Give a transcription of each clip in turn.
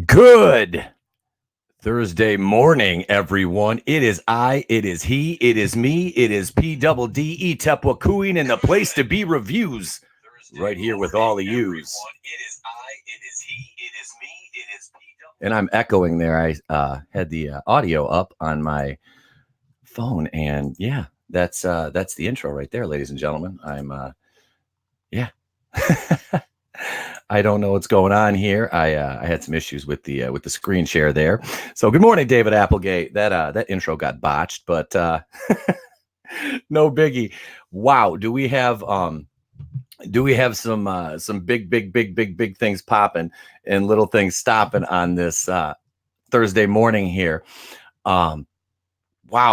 Good Thursday morning, everyone. It is I, it is he, it is me, it is P-double-D-E Tepwakuin, and the place to be reviews right here with all of yous. It is I, it is he, it is me, it is And I'm echoing there. I had the audio up on my phone, and yeah, that's the intro right there, ladies and gentlemen. Yeah. I don't know what's going on here. I had some issues with the screen share there. So good morning, David Applegate. That intro got botched, but no biggie. Wow, do we have some big things popping and little things stopping on this Thursday morning here? Wow,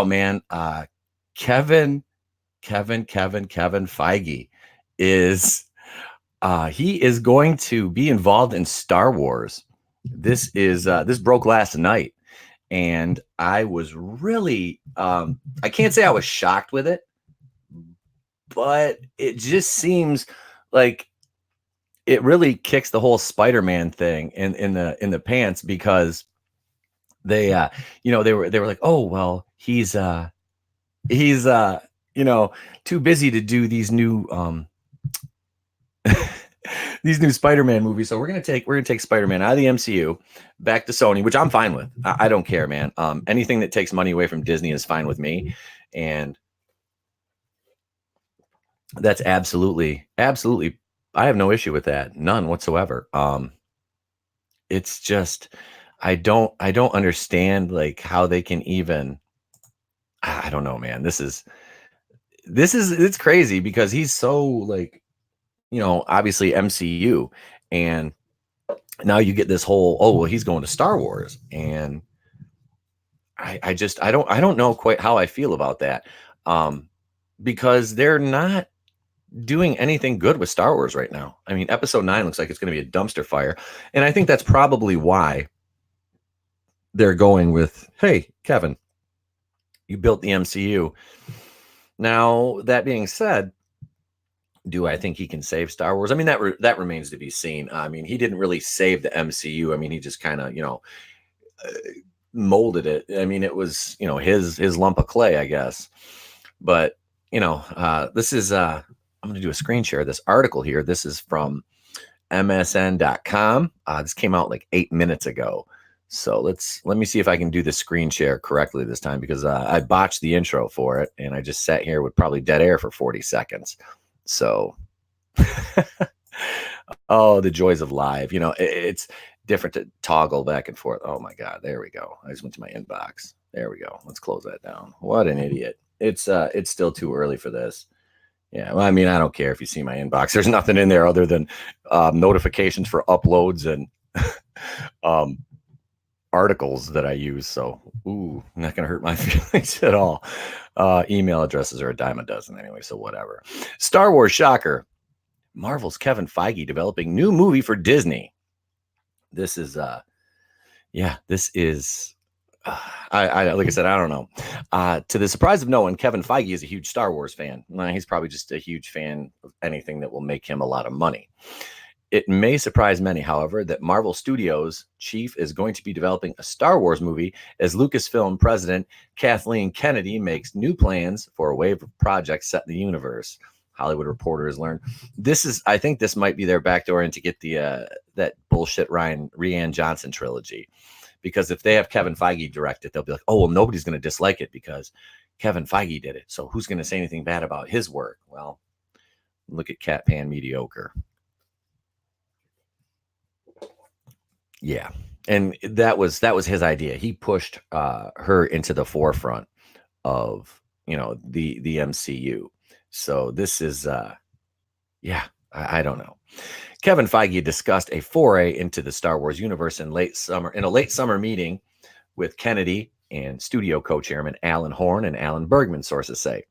man. Kevin Feige is he is going to be involved in Star Wars. This broke last night, and I was really I can't say I was shocked with it, but it just seems like it really kicks the whole Spider-Man thing in the pants, because they they were like, oh well, he's too busy to do these new these new Spider-Man movies. So we're gonna take Spider-Man out of the MCU back to Sony, which I'm fine with. I don't care, man. Anything that takes money away from Disney is fine with me, and that's absolutely. I have no issue with that, none whatsoever. It's just I don't understand like how they can even. I don't know, man. It's crazy because he's so like, obviously MCU, and now you get this whole, oh well, he's going to Star Wars, and I don't know quite how I feel about that, because they're not doing anything good with Star Wars right now. I mean, Episode 9 looks like it's going to be a dumpster fire, and I think that's probably why they're going with, hey, Kevin, you built the MCU. Now, that being said, do I think he can save Star Wars? I mean, that remains to be seen. I mean, he didn't really save the MCU. I mean, he just kind of, molded it. I mean, it was, his lump of clay, I guess. But, this is I'm going to do a screen share of this article here. This is from MSN.com. This came out like 8 minutes ago. So let me see if I can do the screen share correctly this time, because I botched the intro for it, and I just sat here with probably dead air for 40 seconds. So, oh, the joys of live. It's different to toggle back and forth. Oh my God, there we go. I just went to my inbox. There we go. Let's close that down. What an idiot. It's still too early for this. Yeah, well, I mean, I don't care if you see my inbox. There's nothing in there other than notifications for uploads and articles that I use. So, not gonna hurt my feelings at all. Email addresses are a dime a dozen anyway, so whatever. Star Wars shocker. Marvel's Kevin Feige developing new movie for Disney. This is I like I said, I don't know. To the surprise of no one, Kevin Feige is a huge Star Wars fan. Well, he's probably just a huge fan of anything that will make him a lot of money. It may surprise many, however, that Marvel Studios chief is going to be developing a Star Wars movie as Lucasfilm president Kathleen Kennedy makes new plans for a wave of projects set in the universe. Hollywood Reporter has learned. I think this might be their backdoor in to get the that bullshit Rian Johnson trilogy. Because if they have Kevin Feige direct it, they'll be like, oh, well, nobody's going to dislike it because Kevin Feige did it. So who's going to say anything bad about his work? Well, look at Cat Pan Mediocre. Yeah. And that was his idea. He pushed her into the forefront of, the MCU. So this is, I don't know. Kevin Feige discussed a foray into the Star Wars universe in a late summer meeting with Kennedy and studio co-chairman Alan Horn and Alan Bergman, sources say.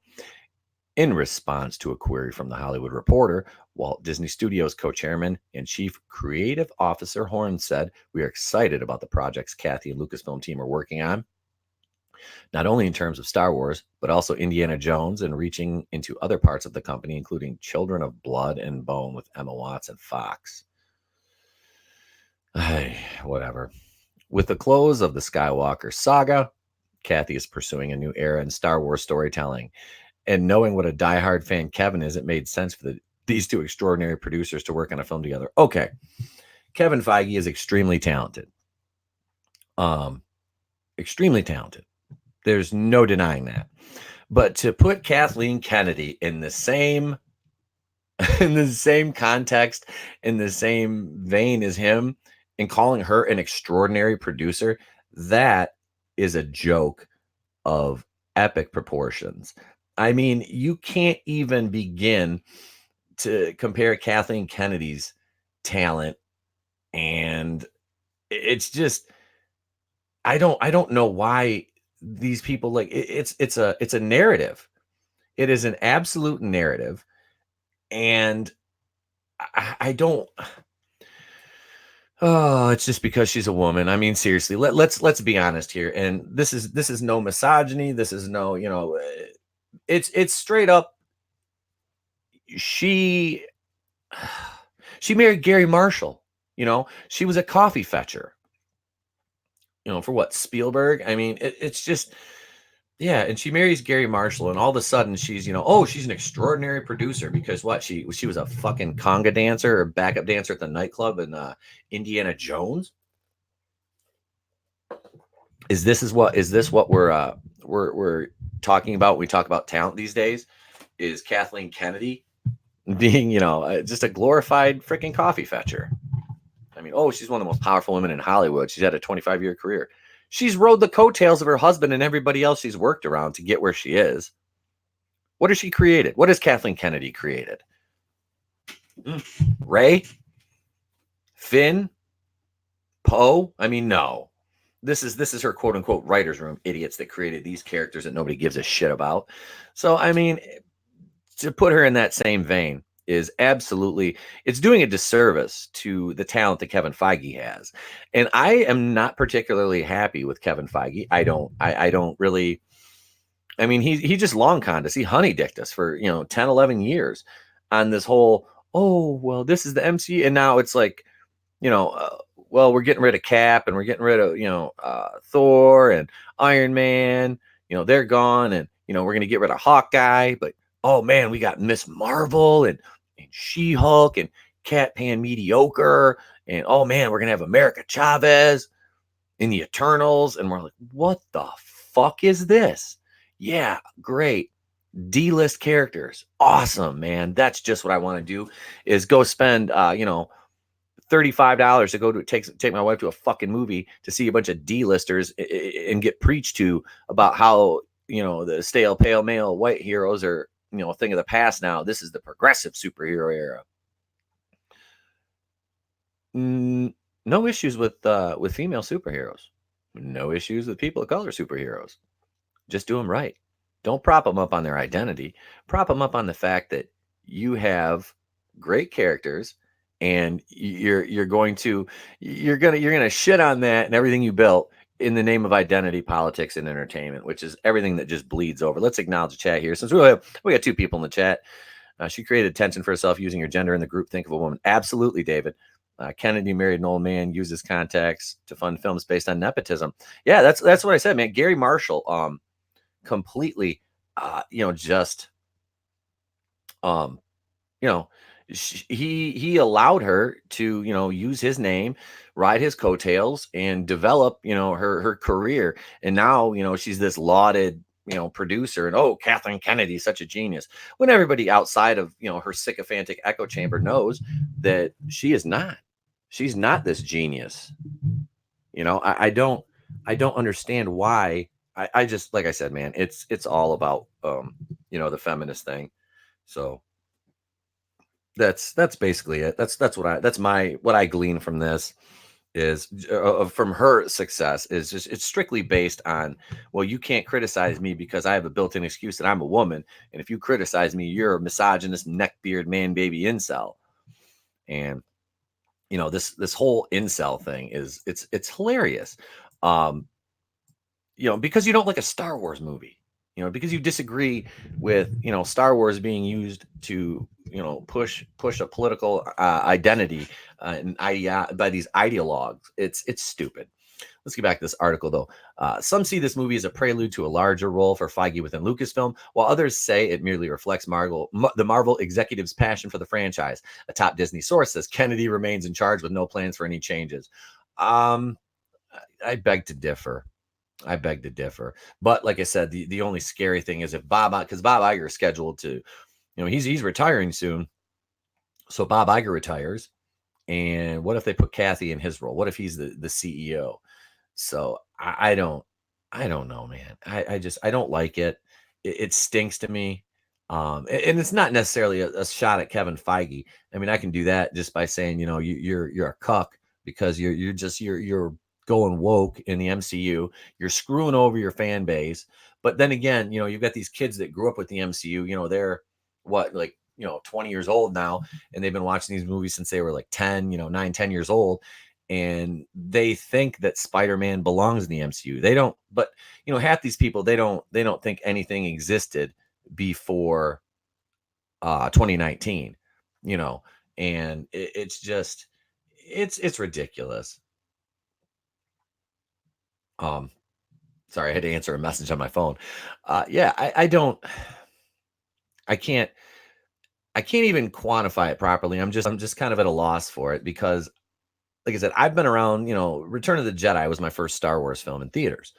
In response to a query from the Hollywood Reporter, Walt Disney Studios co-chairman and chief creative officer Horn said, "We are excited about the projects Kathy and Lucasfilm team are working on, not only in terms of Star Wars, but also Indiana Jones and reaching into other parts of the company, including Children of Blood and Bone with Emma Watson, Fox." Whatever. With the close of the Skywalker saga, Kathy is pursuing a new era in Star Wars storytelling. And knowing what a diehard fan Kevin is, it made sense for these two extraordinary producers to work on a film together. Okay. Kevin Feige is extremely talented. Extremely talented. There's no denying that. But to put Kathleen Kennedy in the same context, in the same vein as him, and calling her an extraordinary producer, that is a joke of epic proportions. I mean, you can't even begin to compare Kathleen Kennedy's talent, and it's just I don't know why these people like it's a narrative. It is an absolute narrative, and I don't. Oh, it's just because she's a woman. I mean, seriously, let's be honest here. And this is no misogyny. This is no, it's straight up. She she married Gary Marshall. She was a coffee fetcher. For what, Spielberg? I mean, it's just, yeah. And she marries Gary Marshall, and all of a sudden she's, oh, she's an extraordinary producer because what, she was a fucking conga dancer or backup dancer at the nightclub in Indiana Jones. Is this what we're talking about when we talk about talent these days? Is Kathleen Kennedy being, just a glorified freaking coffee fetcher? I mean, oh, she's one of the most powerful women in Hollywood. She's had a 25-year career. She's rode the coattails of her husband and everybody else she's worked around to get where she is. What has she created? What has Kathleen Kennedy created? Rey? Finn? Poe? I mean, no. This is her quote unquote writer's room idiots that created these characters that nobody gives a shit about. So, I mean, to put her in that same vein is absolutely, it's doing a disservice to the talent that Kevin Feige has. And I am not particularly happy with Kevin Feige. I don't really, I mean, he just long conned us. He honey dicked us for, 10, 11 years on this whole, oh, well, this is the MCU. And now it's like, well, we're getting rid of Cap and we're getting rid of, Thor and Iron Man, they're gone. And, we're going to get rid of Hawkeye, but oh man, we got Miss Marvel and She-Hulk and Cat Pan Mediocre. And oh man, we're going to have America Chavez in the Eternals. And we're like, what the fuck is this? Yeah, great. D-list characters. Awesome, man. That's just what I want to do is go spend, $35 to go to take my wife to a fucking movie to see a bunch of D-listers and get preached to about how, the stale, pale male white heroes are, a thing of the past now. This is the progressive superhero era. No issues with female superheroes. No issues with people of color superheroes. Just do them right. Don't prop them up on their identity. Prop them up on the fact that you have great characters, and you're going to shit on that and everything you built in the name of identity politics and entertainment, which is everything that just bleeds over. Let's acknowledge the chat here. Since we got two people in the chat. She created attention for herself using her gender in the group. Think of a woman. Absolutely, David. Kennedy married an old man, uses contacts to fund films based on nepotism. Yeah, that's what I said, man. Gary Marshall, completely, just, he allowed her to, use his name, ride his coattails, and develop, her career. And now, she's this lauded, producer. And oh, Kathleen Kennedy is such a genius. When everybody outside of, her sycophantic echo chamber knows that she is not. She's not this genius. I don't understand why. I just, like I said, man, it's all about, the feminist thing. So that's basically it. That's what I glean from this is from her success is just, it's strictly based on, well, you can't criticize me because I have a built-in excuse that I'm a woman. And if you criticize me, you're a misogynist, neckbeard, man, baby incel. And, this whole incel thing is it's hilarious. Because you don't like a Star Wars movie, because you disagree with, Star Wars being used to, push a political identity by these ideologues. It's stupid. let's get back to this article though. Some see this movie as a prelude to a larger role for Feige within Lucasfilm, while others say it merely reflects the Marvel executive's passion for the franchise. A top Disney source says Kennedy remains in charge with no plans for any changes. Um, I beg to differ. I beg to differ. But like I said, the only scary thing is if because Bob Iger is scheduled to, he's retiring soon. So Bob Iger retires. And what if they put Kathy in his role? What if he's the CEO? So I don't know, man. I don't like it. It stinks to me. And it's not necessarily a shot at Kevin Feige. I mean, I can do that just by saying, you're a cuck because you're going woke in the MCU. You're screwing over your fan base. But then again, you've got these kids that grew up with the MCU. They're what, like, 20 years old now, and they've been watching these movies since they were like 10, 9, 10 years old. And they think that Spider-Man belongs in the MCU. They don't, but half these people, they don't think anything existed before 2019, and it's just, it's ridiculous. Sorry, I had to answer a message on my phone. Yeah, I can't even quantify it properly. I'm just kind of at a loss for it because, like I said, I've been around, Return of the Jedi was my first Star Wars film in theaters.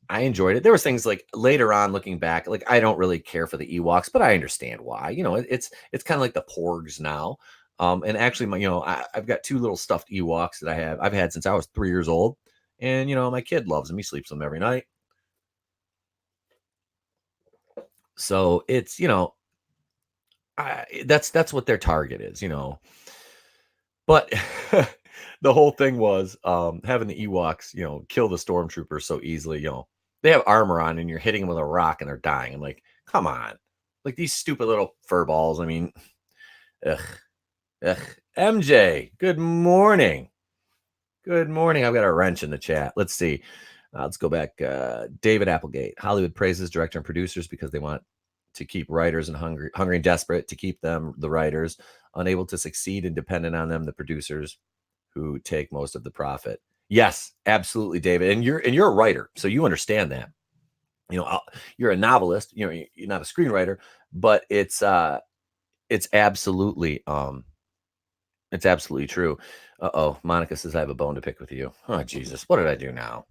I enjoyed it. There was things like later on looking back, like I don't really care for the Ewoks, but I understand why. It's kind of like the Porgs now. And actually, I've got 2 little stuffed Ewoks that I've had since I was 3 years old, and my kid loves them. He sleeps with them every night. So it's that's what their target is, But the whole thing was having the Ewoks, kill the stormtroopers so easily. They have armor on and you're hitting them with a rock and they're dying. I'm like, come on, like these stupid little fur balls. I mean, ugh, ugh. MJ, good morning. Good morning. I've got a wrench in the chat. Let's see. Let's go back. David Applegate. Hollywood praises director and producers because they want to keep writers and hungry and desperate to keep them, the writers, unable to succeed and dependent on them, the producers, who take most of the profit. Yes, absolutely, David. And you're a writer, so you understand that. You're a novelist. You're not a screenwriter, but it's absolutely true. Uh-oh, Monica says I have a bone to pick with you. Oh Jesus, what did I do now?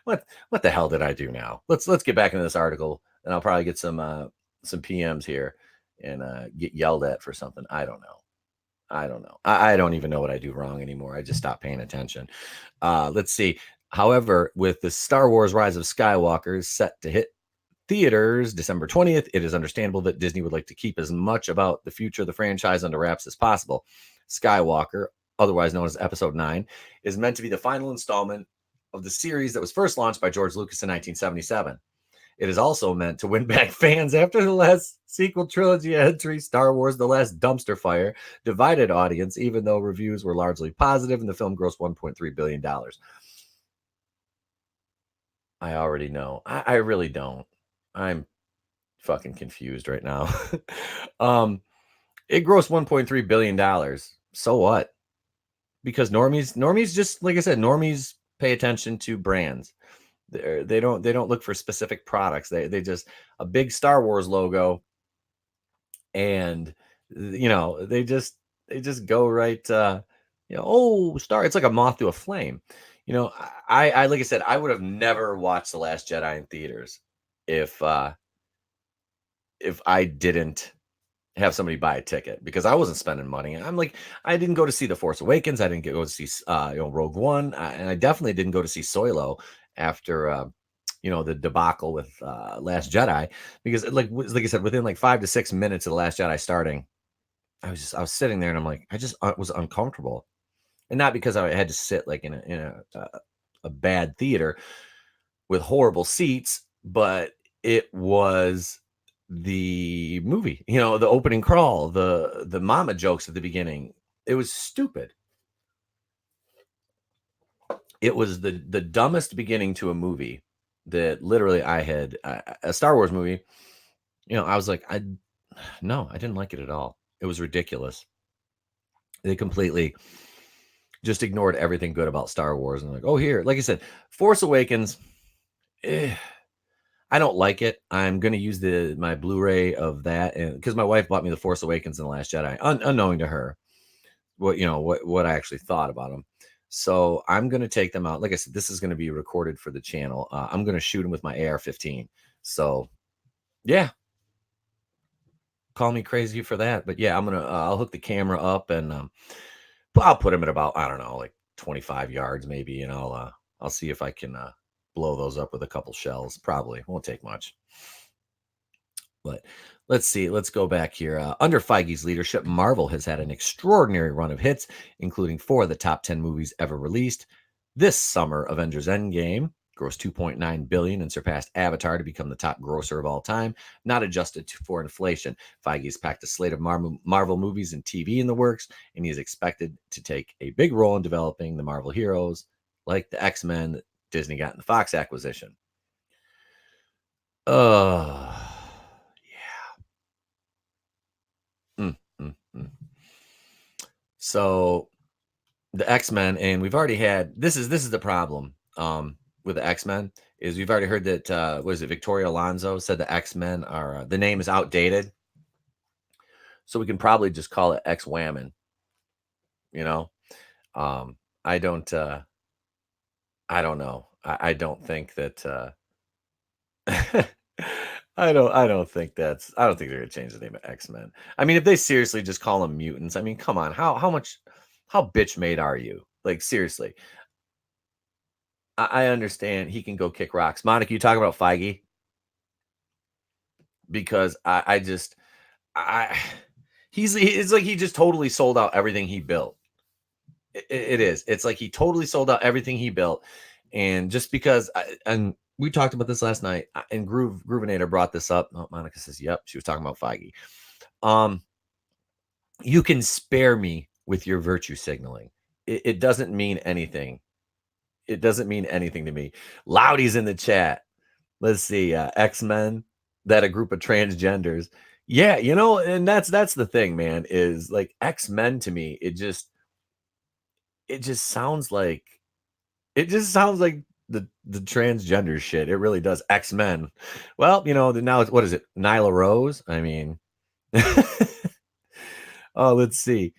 what the hell did I do now? Let's get back into this article, and I'll probably get some PMs here and get yelled at for something. I don't know. I don't even know what I do wrong anymore. I just stopped paying attention. Let's see. However, with the Star Wars Rise of Skywalker set to hit theaters December 20th, it is understandable that Disney would like to keep as much about the future of the franchise under wraps as possible. Skywalker, otherwise known as Episode 9, is meant to be the final installment of the series that was first launched by George Lucas in 1977. It is also meant to win back fans after the last sequel trilogy entry, Star Wars: The Last Dumpster Fire, divided audience, even though reviews were largely positive and the film grossed $1.3 billion. I already know. I really don't. I'm fucking confused right now. It grossed $1.3 billion. So what? Because normies just, like I said, normies pay attention to brands. They don't look for specific products. They just a big Star Wars logo, and they just go right. Oh, Star. It's like a moth to a flame. I like I said, I would have never watched The Last Jedi in theaters if I didn't have somebody buy a ticket, because I wasn't spending money. I'm like, I didn't go to see The Force Awakens. I didn't go to see Rogue One, and I definitely didn't go to see Solo after the debacle with Last Jedi, because like I said, within like 5 to 6 minutes of The Last Jedi starting, I was sitting there and I'm like, I just was uncomfortable, and not because I had to sit like in a bad theater with horrible seats, but it was the movie, the opening crawl, the mama jokes at the beginning. It was stupid. It was the dumbest beginning to a movie that literally I had a Star Wars movie. I was like, I didn't like it at all. It was ridiculous. They completely just ignored everything good about Star Wars and like, oh, here, like I said, Force Awakens. I don't like it. I'm going to use my Blu-ray of that, and because my wife bought me the Force Awakens and the Last Jedi, unknowing to her what I actually thought about them. So I'm going to take them out. Like I said, this is going to be recorded for the channel. I'm going to shoot them with my AR-15. So yeah, call me crazy for that, but yeah, I'll hook the camera up and I'll put them at about, I don't know, like 25 yards maybe, and I'll see if I can blow those up with a couple shells. Probably won't take much. But let's see. Let's go back here. Under Feige's leadership, Marvel has had an extraordinary run of hits, including 4 of the top 10 movies ever released. This summer, Avengers Endgame grossed $2.9 billion and surpassed Avatar to become the top grosser of all time, not adjusted for inflation. Feige's packed a slate of Marvel movies and TV in the works, and he is expected to take a big role in developing the Marvel heroes like the X-Men that Disney got in the Fox acquisition. Mm, mm, mm. So the X-Men, and we've already had this is the problem with the X-Men is we've already heard that what is it, Victoria Alonso said the X-Men are the name is outdated. So we can probably just call it X-Whammon, you know. I don't know. I don't think that I don't think they're gonna change the name of X-Men. I mean, if they seriously just call them mutants, I mean, come on, how bitch made are you? Like, seriously. I understand he can go kick rocks. Monica, you talk about Feige? Because I just I it's like he just totally sold out everything he built. It is. It's like he totally sold out everything he built. And just because and we talked about this last night, and Groovinator brought this up. Oh, Monica says, yep, she was talking about Feige. You can spare me with your virtue signaling. It doesn't mean anything. It doesn't mean anything to me. Loudy's in the chat. Let's see. X-Men, that a group of transgenders. Yeah, and that's the thing, man, is like X-Men to me, it just sounds like the transgender shit. It really does. X-Men. Well, now it's, what is it? Nyla Rose? I mean, oh, let's see.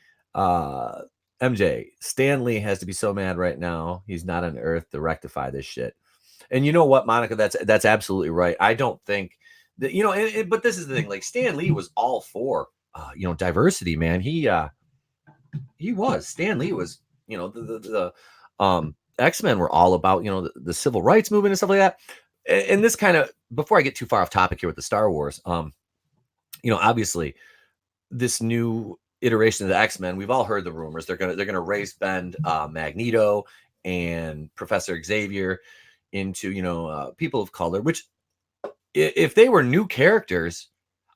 MJ, Stan Lee has to be so mad right now. He's not on Earth to rectify this shit. And you know what, Monica? That's absolutely right. I don't think that, but this is the thing. Like, Stan Lee was all for diversity, man. He was. Stan Lee was, the X-Men were all about, the civil rights movement and stuff like that. And this kind of, before I get too far off topic here with the Star Wars, obviously this new iteration of the X-Men, we've all heard the rumors. They're gonna race bend Magneto and Professor Xavier into people of color, which if they were new characters,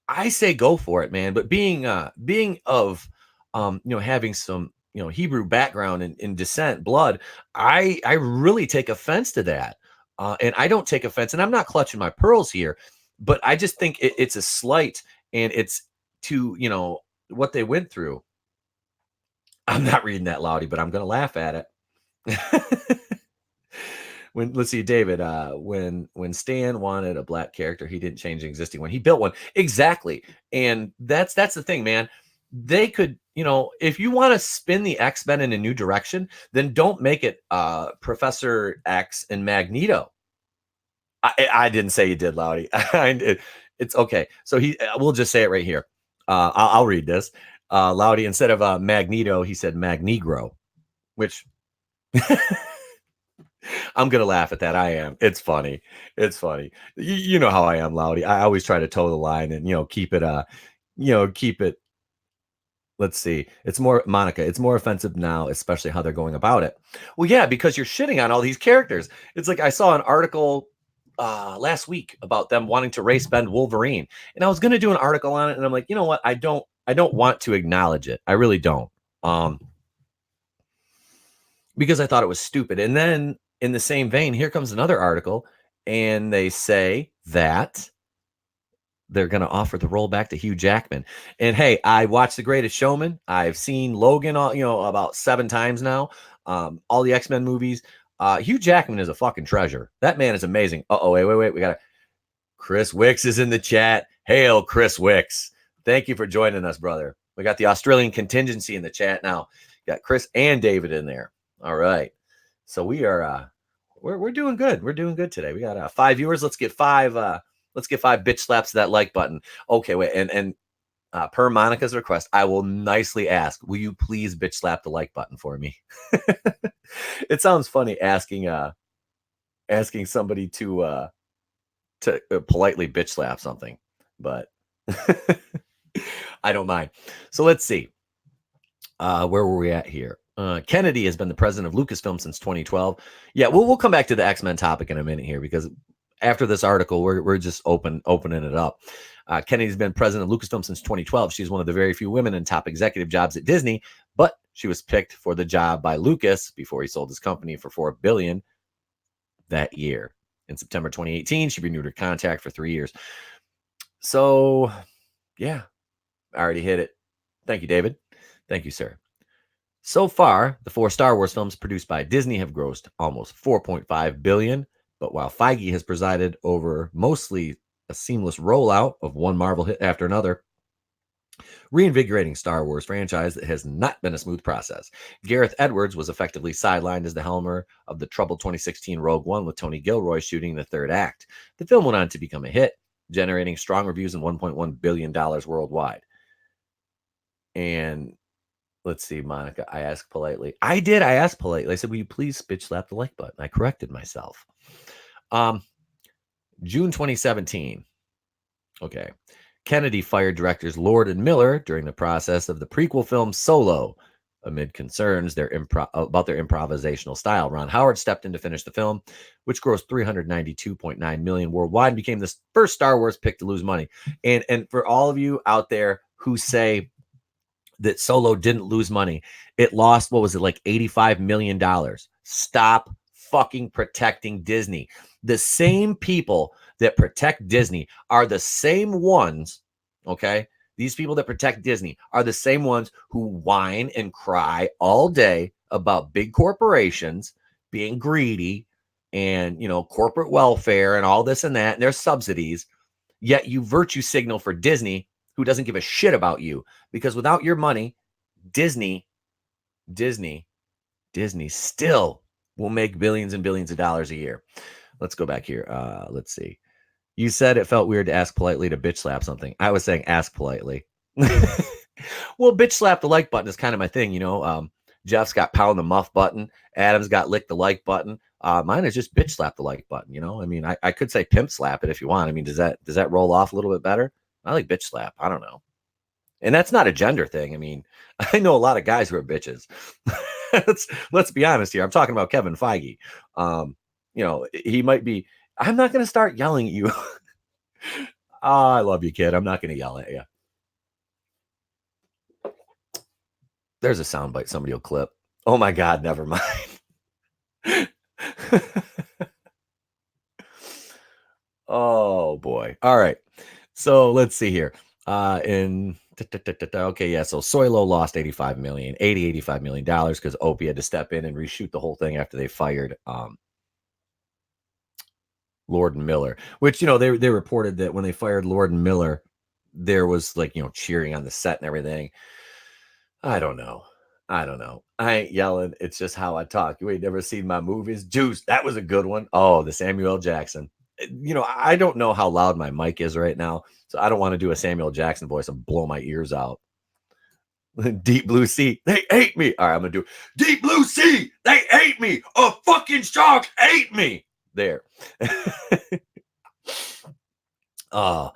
I say go for it, man. But being of having some Hebrew background in descent blood, I really take offense to that. And I don't take offense, and I'm not clutching my pearls here, but I just think it's a slight, and it's to what they went through. I'm not reading that, Loudy, but I'm gonna laugh at it. Let's see, David, when Stan wanted a black character, he didn't change the existing one. He built one. Exactly. And that's the thing, man. They could, if you want to spin the X-Men in a new direction, then don't make it Professor X and Magneto. I didn't say you did, Loudy. It's okay. So we'll just say it right here. I'll read this. Loudy, instead of Magneto, he said Magnegro, which I'm gonna laugh at that. I am. It's funny. It's funny. You know how I am, Loudy. I always try to toe the line and keep it. Keep it. Let's see. It's more, Monica. It's more offensive now, especially how they're going about it. Well, yeah, because you're shitting on all these characters. It's like I saw an article last week about them wanting to race bend Wolverine, and I was gonna do an article on it, and I'm like, you know what? I don't want to acknowledge it. I really don't. Because I thought it was stupid. And then in the same vein, here comes another article, and they say that they're going to offer the role back to Hugh Jackman. And hey, I watched The Greatest Showman. I've seen Logan, about 7 times now. All the X-Men movies. Hugh Jackman is a fucking treasure. That man is amazing. Wait. We got Chris Wicks is in the chat. Hail, Chris Wicks. Thank you for joining us, brother. We got the Australian contingency in the chat now. Got Chris and David in there. All right. So we are we're doing good. We're doing good today. We got 5 viewers. Let's get 5 bitch slaps to that like button. Okay, wait. And per Monica's request, I will nicely ask, will you please bitch slap the like button for me? It sounds funny asking somebody to politely bitch slap something, but I don't mind. So let's see. Where were we at here? Kennedy has been the president of Lucasfilm since 2012. Yeah, we'll come back to the X-Men topic in a minute here, because after this article, we're just opening it up. Kennedy's been president of Lucasfilm since 2012. She's one of the very few women in top executive jobs at Disney, but she was picked for the job by Lucas before he sold his company for $4 billion that year. In September 2018, she renewed her contract for 3 years. So, yeah, I already hit it. Thank you, David. Thank you, sir. So far, the 4 Star Wars films produced by Disney have grossed almost $4.5 billion. But while Feige has presided over mostly a seamless rollout of one Marvel hit after another, reinvigorating Star Wars franchise that has not been a smooth process. Gareth Edwards was effectively sidelined as the helmer of the troubled 2016 Rogue One, with Tony Gilroy shooting the third act. The film went on to become a hit, generating strong reviews and $1.1 billion worldwide. And let's see, Monica, I asked politely. I asked politely. I said, will you please bitch slap the like button? I corrected myself. June 2017. Okay. Kennedy fired directors Lord and Miller during the process of the prequel film Solo, amid concerns about their improvisational style. Ron Howard stepped in to finish the film, which grossed $392.9 million worldwide and became the first Star Wars pick to lose money. And for all of you out there who say that Solo didn't lose money, it lost, what was it, like $85 million. Stop fucking protecting Disney. The same people that protect Disney are the same ones, okay? These people that protect Disney are the same ones who whine and cry all day about big corporations being greedy and, corporate welfare and all this and that, and their subsidies. Yet you virtue signal for Disney, who doesn't give a shit about you, because without your money, Disney still will make billions and billions of dollars a year. Let's go back here. Let's see. You said it felt weird to ask politely to bitch slap something. I was saying ask politely. Well, bitch slap the like button is kind of my thing, Jeff's got pound the muff button. Adam's got lick the like button. Mine is just bitch slap the like button, I mean, I could say pimp slap it if you want. I mean, does that roll off a little bit better? I like bitch slap. I don't know. And that's not a gender thing. I mean, I know a lot of guys who are bitches. Let's be honest here. I'm talking about Kevin Feige. He might be. I'm not going to start yelling at you. I love you, kid. I'm not going to yell at you. There's a soundbite somebody will clip. Oh my God, never mind. Oh boy. All right. So let's see here. Okay, yeah. So Solo lost $85 million because Opie had to step in and reshoot the whole thing after they fired Lord and Miller. Which they reported that when they fired Lord and Miller, there was cheering on the set and everything. I don't know. I ain't yelling. It's just how I talk. You ain't never seen my movies. Juice, that was a good one. Oh, the Samuel L. Jackson. I don't know how loud my mic is right now, so I don't want to do a Samuel Jackson voice and blow my ears out. Deep Blue Sea, they ate me. All right, I'm going to do Deep Blue Sea, they ate me. A fucking shark ate me. There. All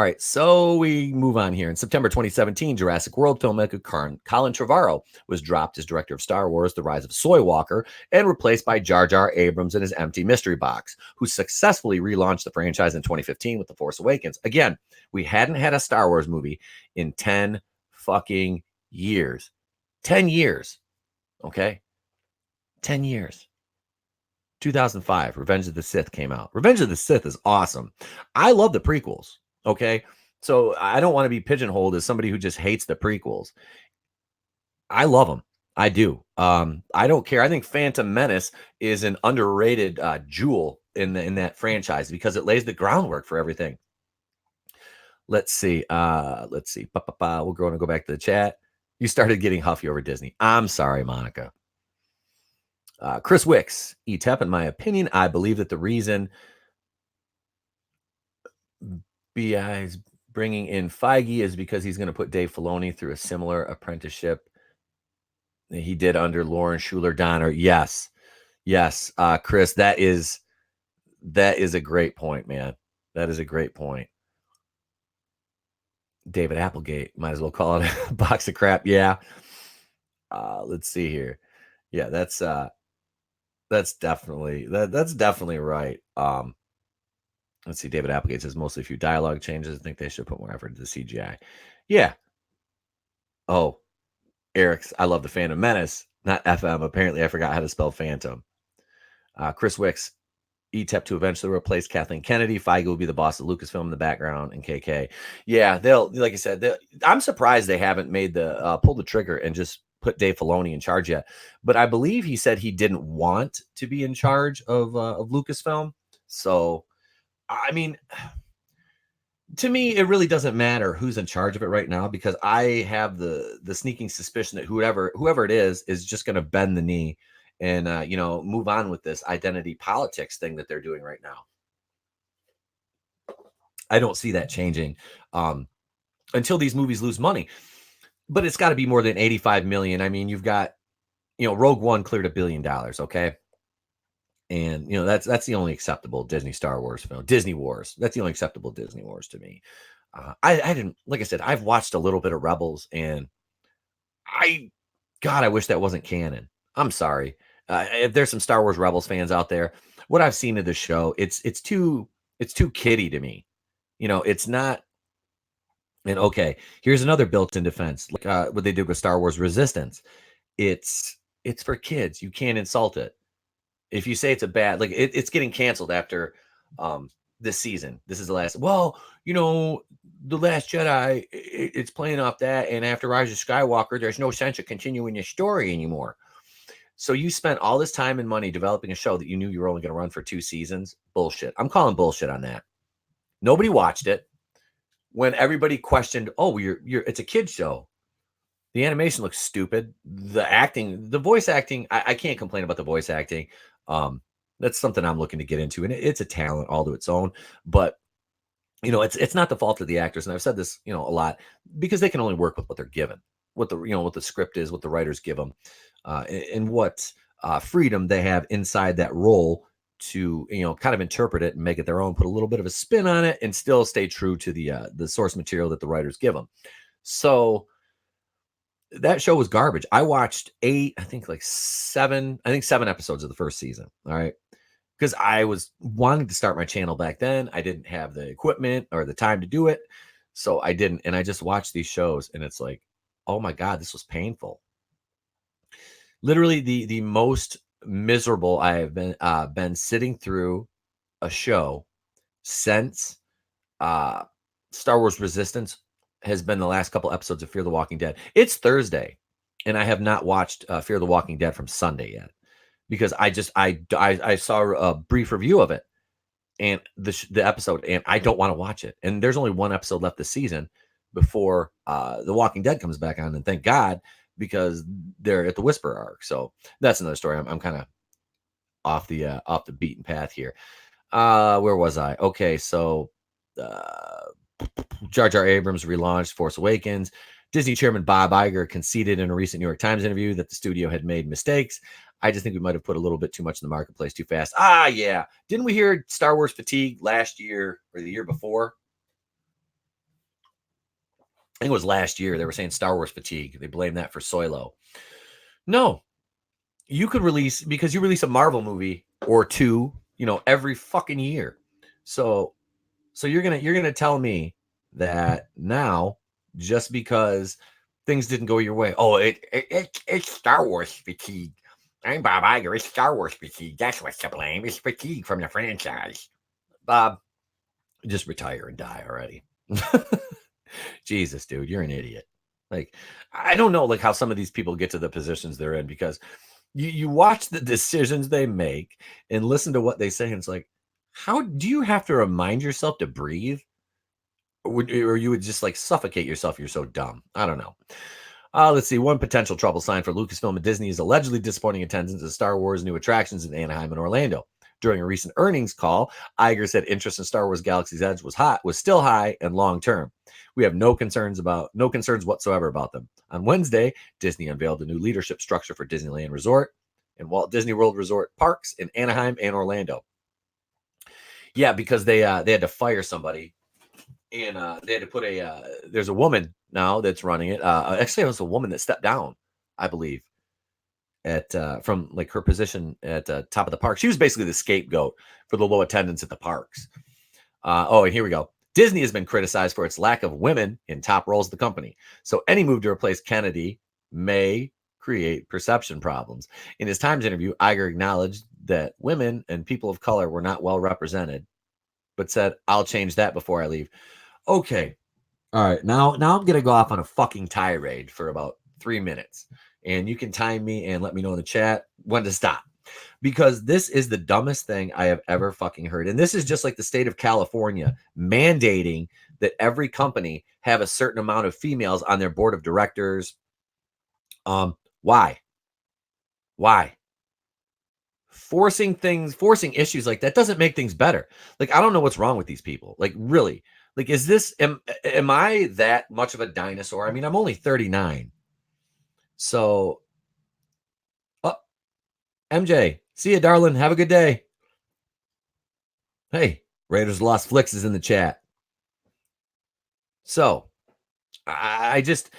right, so we move on here. In September 2017, Jurassic World filmmaker Colin Trevorrow was dropped as director of Star Wars: The Rise of Skywalker and replaced by Jar Jar Abrams and his empty mystery box, who successfully relaunched the franchise in 2015 with The Force Awakens. Again, we hadn't had a Star Wars movie in 10 fucking years. 10 years. Okay? 10 years. 2005, Revenge of the Sith came out. Revenge of the Sith is awesome. I love the prequels. Okay. So I don't want to be pigeonholed as somebody who just hates the prequels. I love them. I do. I don't care. I think Phantom Menace is an underrated jewel in that franchise because it lays the groundwork for everything. Let's see. Let's see. We're going to go back to the chat. You started getting huffy over Disney. I'm sorry, Monica. Chris Wicks, ETEP, in my opinion, I believe that the reason BI is bringing in Feige is because he's going to put Dave Filoni through a similar apprenticeship that he did under Lauren Schuler Donner. Yes, Chris, that is a great point, man. That is a great point. David Applegate, might as well call it a box of crap. Yeah. Let's see here. Yeah, that's definitely right. Let's see. David Applegate says mostly a few dialogue changes. I think they should put more effort into the CGI. Yeah. Oh, Eric's. I love the Phantom Menace, not FM. Apparently, I forgot how to spell Phantom. Chris Wicks, ETEP to eventually replace Kathleen Kennedy. Feige will be the boss of Lucasfilm in the background, and KK. Yeah, they'll, like I said, I'm surprised they haven't made the pull the trigger and just put Dave Filoni in charge yet. But I believe he said he didn't want to be in charge of Lucasfilm. So, I mean, to me, it really doesn't matter who's in charge of it right now because I have the sneaking suspicion that whoever it is just going to bend the knee and move on with this identity politics thing that they're doing right now. I don't see that changing until these movies lose money. But it's got to be more than 85 million. I mean, you've got, Rogue One cleared $1 billion, okay? And that's the only acceptable Disney Star Wars film. Disney Wars. That's the only acceptable Disney Wars to me. I didn't, like I said, I've watched a little bit of Rebels, and I wish that wasn't canon. I'm sorry. If there's some Star Wars Rebels fans out there, what I've seen of the show, it's too kiddie to me. It's not. And okay, here's another built-in defense, like what they did with Star Wars Resistance. It's for kids. You can't insult it. If you say it's a bad, like it's getting canceled after this season. This is the last. Well, the Last Jedi, it's playing off that, and after Rise of Skywalker, there's no sense of continuing your story anymore. So you spent all this time and money developing a show that you knew you were only going to run for 2 seasons. Bullshit. I'm calling bullshit on that. Nobody watched it. When everybody questioned, oh, it's a kid's show. The animation looks stupid. The acting, the voice acting, I can't complain about the voice acting. That's something I'm looking to get into, and it's a talent all to its own. But it's not the fault of the actors, and I've said this, a lot, because they can only work with what they're given, what the script is, what the writers give them, and what freedom they have inside that role to kind of interpret it and make it their own, put a little bit of a spin on it, and still stay true to the source material that the writers give them. So that show was garbage. I watched 7 episodes of the first season. All right. Because I was wanting to start my channel back then. I didn't have the equipment or the time to do it. So I didn't. And I just watched these shows, and it's like, oh my God, this was painful. Literally the most miserable I have been sitting through a show since Star Wars Resistance has been the last couple episodes of Fear the Walking Dead. It's Thursday, and I have not watched Fear the Walking Dead from Sunday yet because I saw a brief review of it and the episode, and I don't want to watch it. And there's only one episode left this season before The Walking Dead comes back on, and thank God, because they're at the Whisper arc. So that's another story. I'm kind of off the beaten path here. Where was I? Okay, so Jar Jar Abrams relaunched Force Awakens. Disney chairman Bob Iger conceded in a recent New York Times interview that the studio had made mistakes. I just think we might have put a little bit too much in the marketplace too fast. Yeah. Didn't we hear Star Wars fatigue last year or the year before? I think it was last year. They were saying Star Wars fatigue. They blamed that for Solo. No, you could release a Marvel movie or two, every fucking year. So you're gonna tell me that now, just because things didn't go your way, it's Star Wars fatigue. I'm Bob Iger. It's Star Wars fatigue. That's what's to blame. It's fatigue from the franchise. Bob, just retire and die already. Jesus, dude, you're an idiot. Like, I don't know, like, how some of these people get to the positions they're in, because you watch the decisions they make and listen to what they say, and it's like, how do you have to remind yourself to breathe? Or you would just like suffocate yourself? You're so dumb. I don't know. Let's see. One potential trouble sign for Lucasfilm and Disney is allegedly disappointing attendance at Star Wars new attractions in Anaheim and Orlando. During a recent earnings call, Iger said interest in Star Wars Galaxy's Edge was still high and long term. We have no concerns whatsoever about them. On Wednesday, Disney unveiled a new leadership structure for Disneyland Resort and Walt Disney World Resort parks in Anaheim and Orlando. Yeah, because they had to fire somebody, and they had to put there's a woman now that's running it. Actually, it was a woman that stepped down, I believe, at from like her position at top of the park. She was basically the scapegoat for the low attendance at the parks. And here we go. Disney has been criticized for its lack of women in top roles of the company. So any move to replace Kennedy may create perception problems. In his Times interview, Iger acknowledged that women and people of color were not well represented, but said, "I'll change that before I leave." Okay. All right. Now I'm going to go off on a fucking tirade for about 3 minutes. And you can time me and let me know in the chat when to stop. Because this is the dumbest thing I have ever fucking heard. And this is just like the state of California mandating that every company have a certain amount of females on their board of directors. Why? Forcing issues like that doesn't make things better. Like, I don't know what's wrong with these people. Like, really? Like, is this, am I that much of a dinosaur? I mean, I'm only 39. So, MJ, see you, darling. Have a good day. Hey, Raiders Lost Flicks is in the chat. So, I just,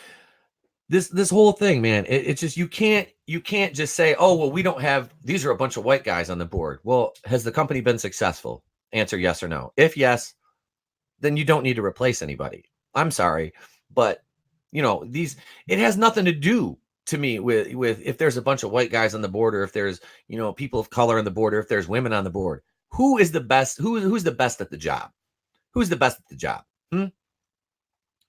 this whole thing, man, it's just, you can't just say, oh, well, we don't have, these are a bunch of white guys on the board. Well, has the company been successful? Answer yes or no. If yes, then you don't need to replace anybody. I'm sorry, but it has nothing to do to me with if there's a bunch of white guys on the board, or if there's people of color on the board, or if there's women on the board. Who is the best? Who's the best at the job? Who's the best at the job?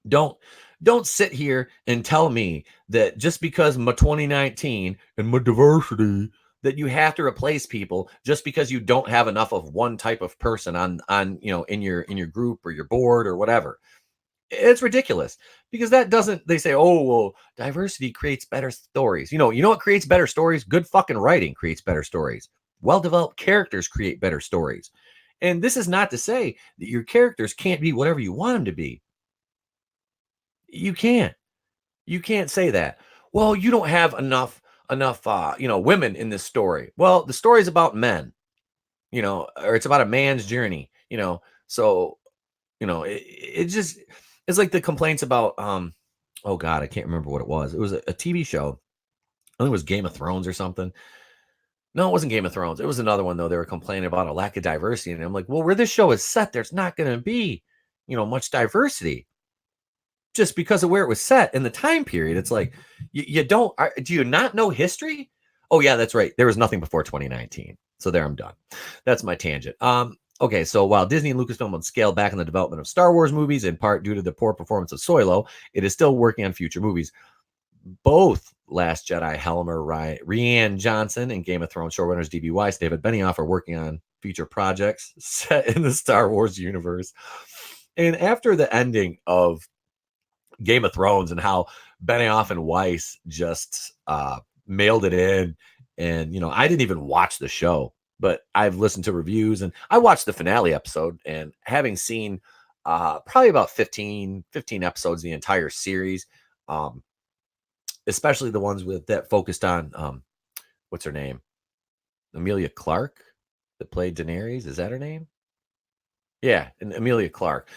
Don't sit here and tell me that just because my 2019 and my diversity, that you have to replace people just because you don't have enough of one type of person on in your group or your board or whatever. It's ridiculous, because that doesn't, they say, oh, well, diversity creates better stories. You know what creates better stories? Good fucking writing creates better stories. Well-developed characters create better stories. And this is not to say that your characters can't be whatever you want them to be. You can't say that. Well, you don't have enough women in this story. Well, the story is about men, or it's about a man's journey, so it's like the complaints about oh god, I can't remember what it was. It was a TV show. I think it was Game of Thrones or something. No, it wasn't Game of Thrones. It was another one, though. They were complaining about a lack of diversity, and I'm like, well, where this show is set, there's not going to be much diversity, just because of where it was set in the time period. It's like, you don't, do you not know history? Oh yeah, that's right. There was nothing before 2019. So there, I'm done. That's my tangent. Okay, so while Disney and Lucasfilm have scaled back on the development of Star Wars movies, in part due to the poor performance of Solo, it is still working on future movies. Both Last Jedi Helmer Rian Johnson and Game of Thrones showrunners D.B. Weiss, David Benioff are working on future projects set in the Star Wars universe. And after the ending of Game of Thrones and how Benioff and Weiss just mailed it in, and I didn't even watch the show, but I've listened to reviews, and I watched the finale episode, and having seen probably about 15 episodes, the entire series, especially the ones that focused on what's her name, Emilia Clarke, that played Daenerys. Is that her name? Yeah, and Emilia Clarke.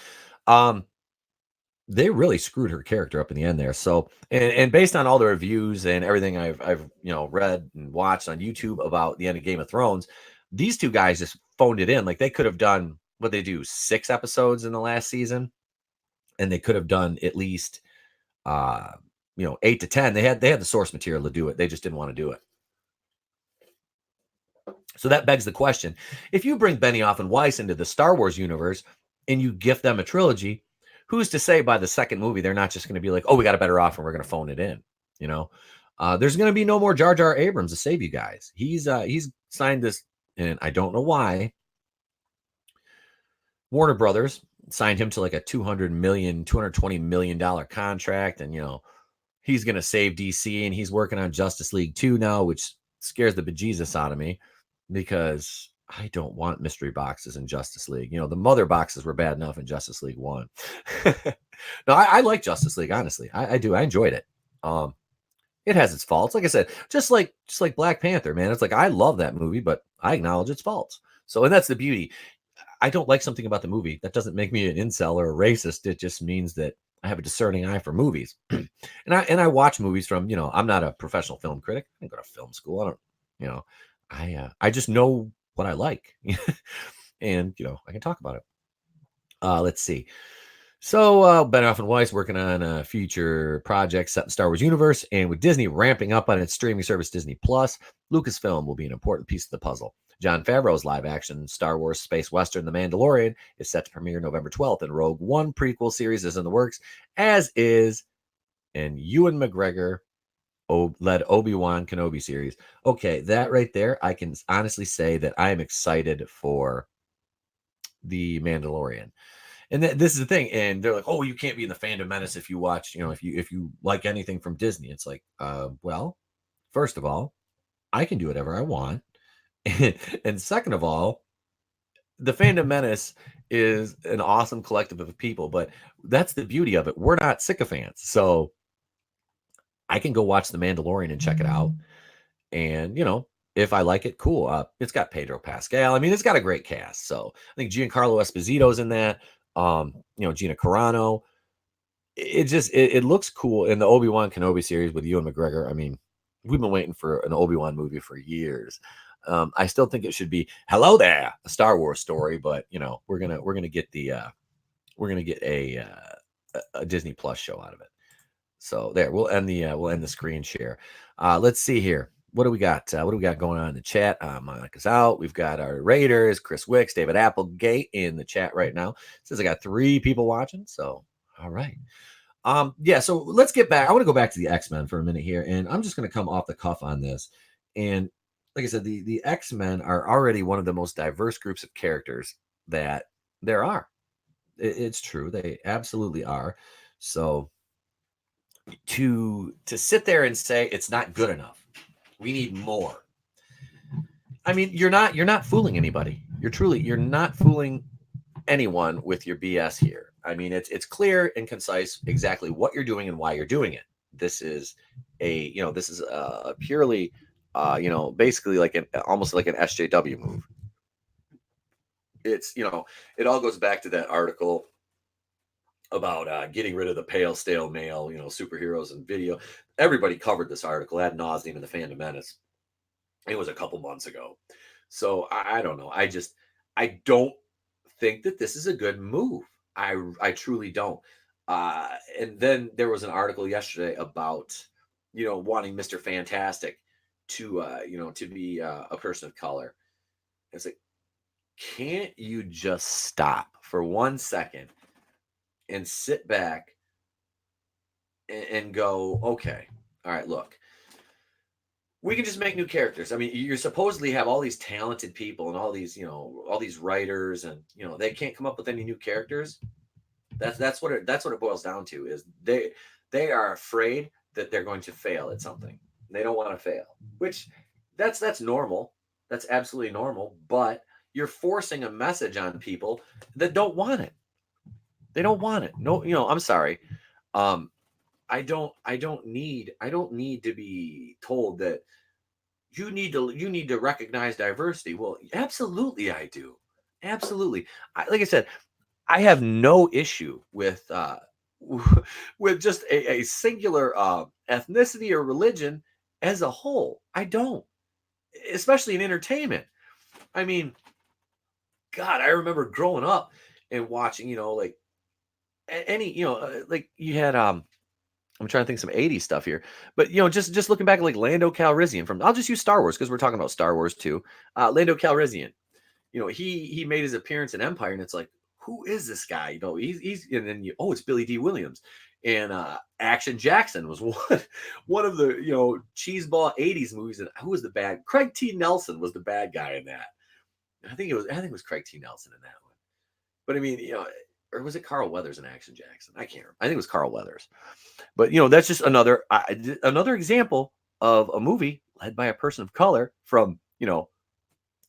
They really screwed her character up in the end there. So, and based on all the reviews and everything I've read and watched on YouTube about the end of Game of Thrones, these two guys just phoned it in. Like, they could have done, what they do, 6 episodes in the last season, and they could have done at least 8 to 10. They had the source material to do it. They just didn't want to do it. So that begs the question: if you bring Benioff and Weiss into the Star Wars universe and you gift them a trilogy, who's to say by the second movie they're not just going to be like, oh, we got a better offer and we're going to phone it in, you know? There's going to be no more Jar Jar Abrams to save you guys. He's signed this, and I don't know why. Warner Brothers signed him to like a $220 million contract, and he's going to save DC, and he's working on Justice League 2 now, which scares the bejesus out of me because I don't want mystery boxes in Justice League. The mother boxes were bad enough in Justice League 1. No, I like Justice League, honestly. I do. I enjoyed it. It has its faults. Like I said, just like Black Panther, man. It's like, I love that movie, but I acknowledge its faults. So, and that's the beauty. I don't like something about the movie. That doesn't make me an incel or a racist. It just means that I have a discerning eye for movies. and I watch movies from, I'm not a professional film critic. I didn't go to film school. I don't, I just know what I like. And, I can talk about it. Let's see. So Benioff and Weiss working on future projects set in Star Wars universe, and with Disney ramping up on its streaming service Disney Plus, Lucasfilm will be an important piece of the puzzle. Jon Favreau's live-action Star Wars space western The Mandalorian is set to premiere November 12th, and Rogue One prequel series is in the works, as is an Ewan McGregor led Obi-Wan Kenobi series. Okay, that right there, I can honestly say that I am excited for The Mandalorian. And this is the thing. And they're like, oh, you can't be in the Fandom Menace if you watch, if you like anything from Disney. It's like, well, first of all, I can do whatever I want. And second of all, the Fandom Menace is an awesome collective of people, but that's the beauty of it. We're not sycophants. So I can go watch The Mandalorian and check it out. And, if I like it, cool. It's got Pedro Pascal. I mean, it's got a great cast. So I think Giancarlo Esposito's in that. Gina Carano. It looks cool. In the Obi-Wan Kenobi series with Ewan McGregor, I mean, we've been waiting for an Obi-Wan movie for years. I still think it should be Hello There, a Star Wars story, but we're gonna get a Disney Plus show out of it. So there, we'll end the screen share. Let's see here. What do we got? What do we got going on in the chat? Monica's out. We've got our Raiders, Chris Wicks, David Applegate in the chat right now. It says I got 3 people watching. So, all right. Yeah, so let's get back. I want to go back to the X-Men for a minute here, and I'm just going to come off the cuff on this. And like I said, the X-Men are already one of the most diverse groups of characters that there are. It's true. They absolutely are. So to sit there and say it's not good enough, we need more. I mean, you're not fooling anybody. You're not fooling anyone with your BS here. I mean, it's clear and concise exactly what you're doing and why you're doing it. This is a purely, basically like almost like an SJW move. It's, it all goes back to that article about getting rid of the pale, stale male, superheroes and video. Everybody covered this article ad nauseum in the Fandom Menace. It was a couple months ago. So I don't know. I don't think that this is a good move. I truly don't. And then there was an article yesterday about, wanting Mr. Fantastic to be a person of color. It's like, can't you just stop for 1 second and sit back and go, okay, all right, look, we can just make new characters. I mean, you supposedly have all these talented people and all these writers, and they can't come up with any new characters. That's what it boils down to, is they are afraid that they're going to fail at something. They don't want to fail, which that's normal. That's absolutely normal, but you're forcing a message on people that don't want it. They don't want it. No, I'm sorry. I don't need to be told that you need to recognize diversity. Well, absolutely I do. Absolutely. Like I said, I have no issue with with just a singular ethnicity or religion as a whole. I don't. Especially in entertainment. I mean, God, I remember growing up and watching, like any, like you had I'm trying to think of some 80s stuff here, but just looking back at like Lando Calrissian from, I'll just use Star Wars because we're talking about Star Wars too. Lando Calrissian, he made his appearance in Empire, and it's like, who is this guy? You know, he's and then it's Billy D. Williams. And Action Jackson was one of the cheeseball 80s movies. And who was the bad? Craig T. Nelson was the bad guy in that. I think it was Craig T. Nelson in that one. But I mean, or was it Carl Weathers in Action Jackson? I can't remember. I think it was Carl Weathers. But that's just another example of a movie led by a person of color from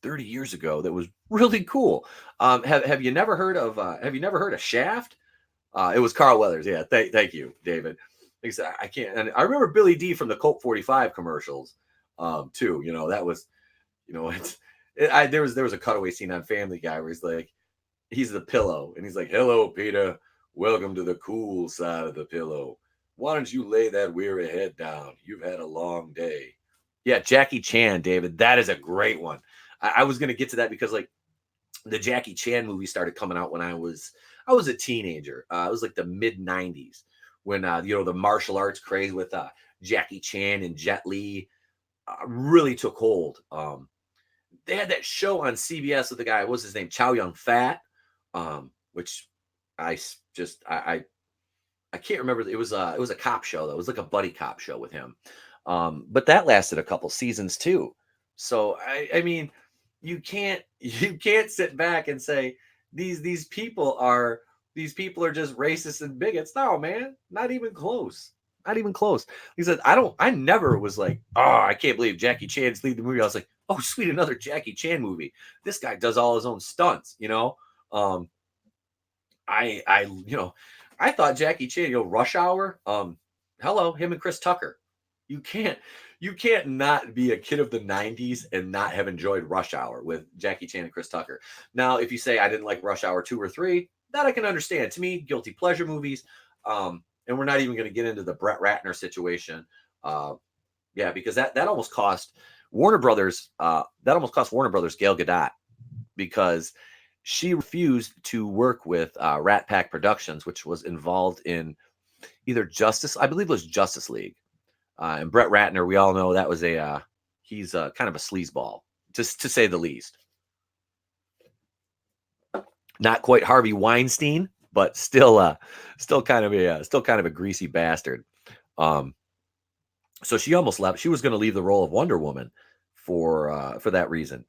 30 years ago that was really cool. Have you never heard of Shaft? It was Carl Weathers. Yeah, thank you, David. I can't. And I remember Billy D from the Colt 45 commercials, too. That was, there was a cutaway scene on Family Guy where he's the pillow, and he's like, "Hello, Peter. Welcome to the cool side of the pillow. Why don't you lay that weary head down? You've had a long day." Yeah, Jackie Chan, David. That is a great one. I was going to get to that because the Jackie Chan movie started coming out when I was a teenager. It was like the mid 90s when the martial arts craze with Jackie Chan and Jet Li really took hold. They had that show on CBS with the guy, what was his name, Chow Yun Fat, which I can't remember. It was a cop show though. It was like a buddy cop show with him. But that lasted a couple seasons too. So I mean, you can't sit back and say these people are just racists and bigots. No, man, not even close. Not even close. He said, I never was like, oh, I can't believe Jackie Chan's leading the movie. I was like, oh, sweet, another Jackie Chan movie. This guy does all his own stunts, I thought Jackie Chan, Rush Hour, hello, him and Chris Tucker. You can't not be a kid of the 90s and not have enjoyed Rush Hour with Jackie Chan and Chris Tucker. Now, if you say I didn't like Rush Hour 2 or 3, that I can understand. To me, guilty pleasure movies. And we're not even going to get into the Brett Ratner situation. Because that almost cost Warner Brothers. That almost cost Warner Brothers Gail Gadot because she refused to work with Rat Pack Productions, which was involved in either I believe it was Justice League. And Brett Ratner, we all know that was he's kind of a sleazeball, just to say the least. Not quite Harvey Weinstein, but still kind of a greasy bastard. So she almost left. She was going to leave the role of Wonder Woman for that reason.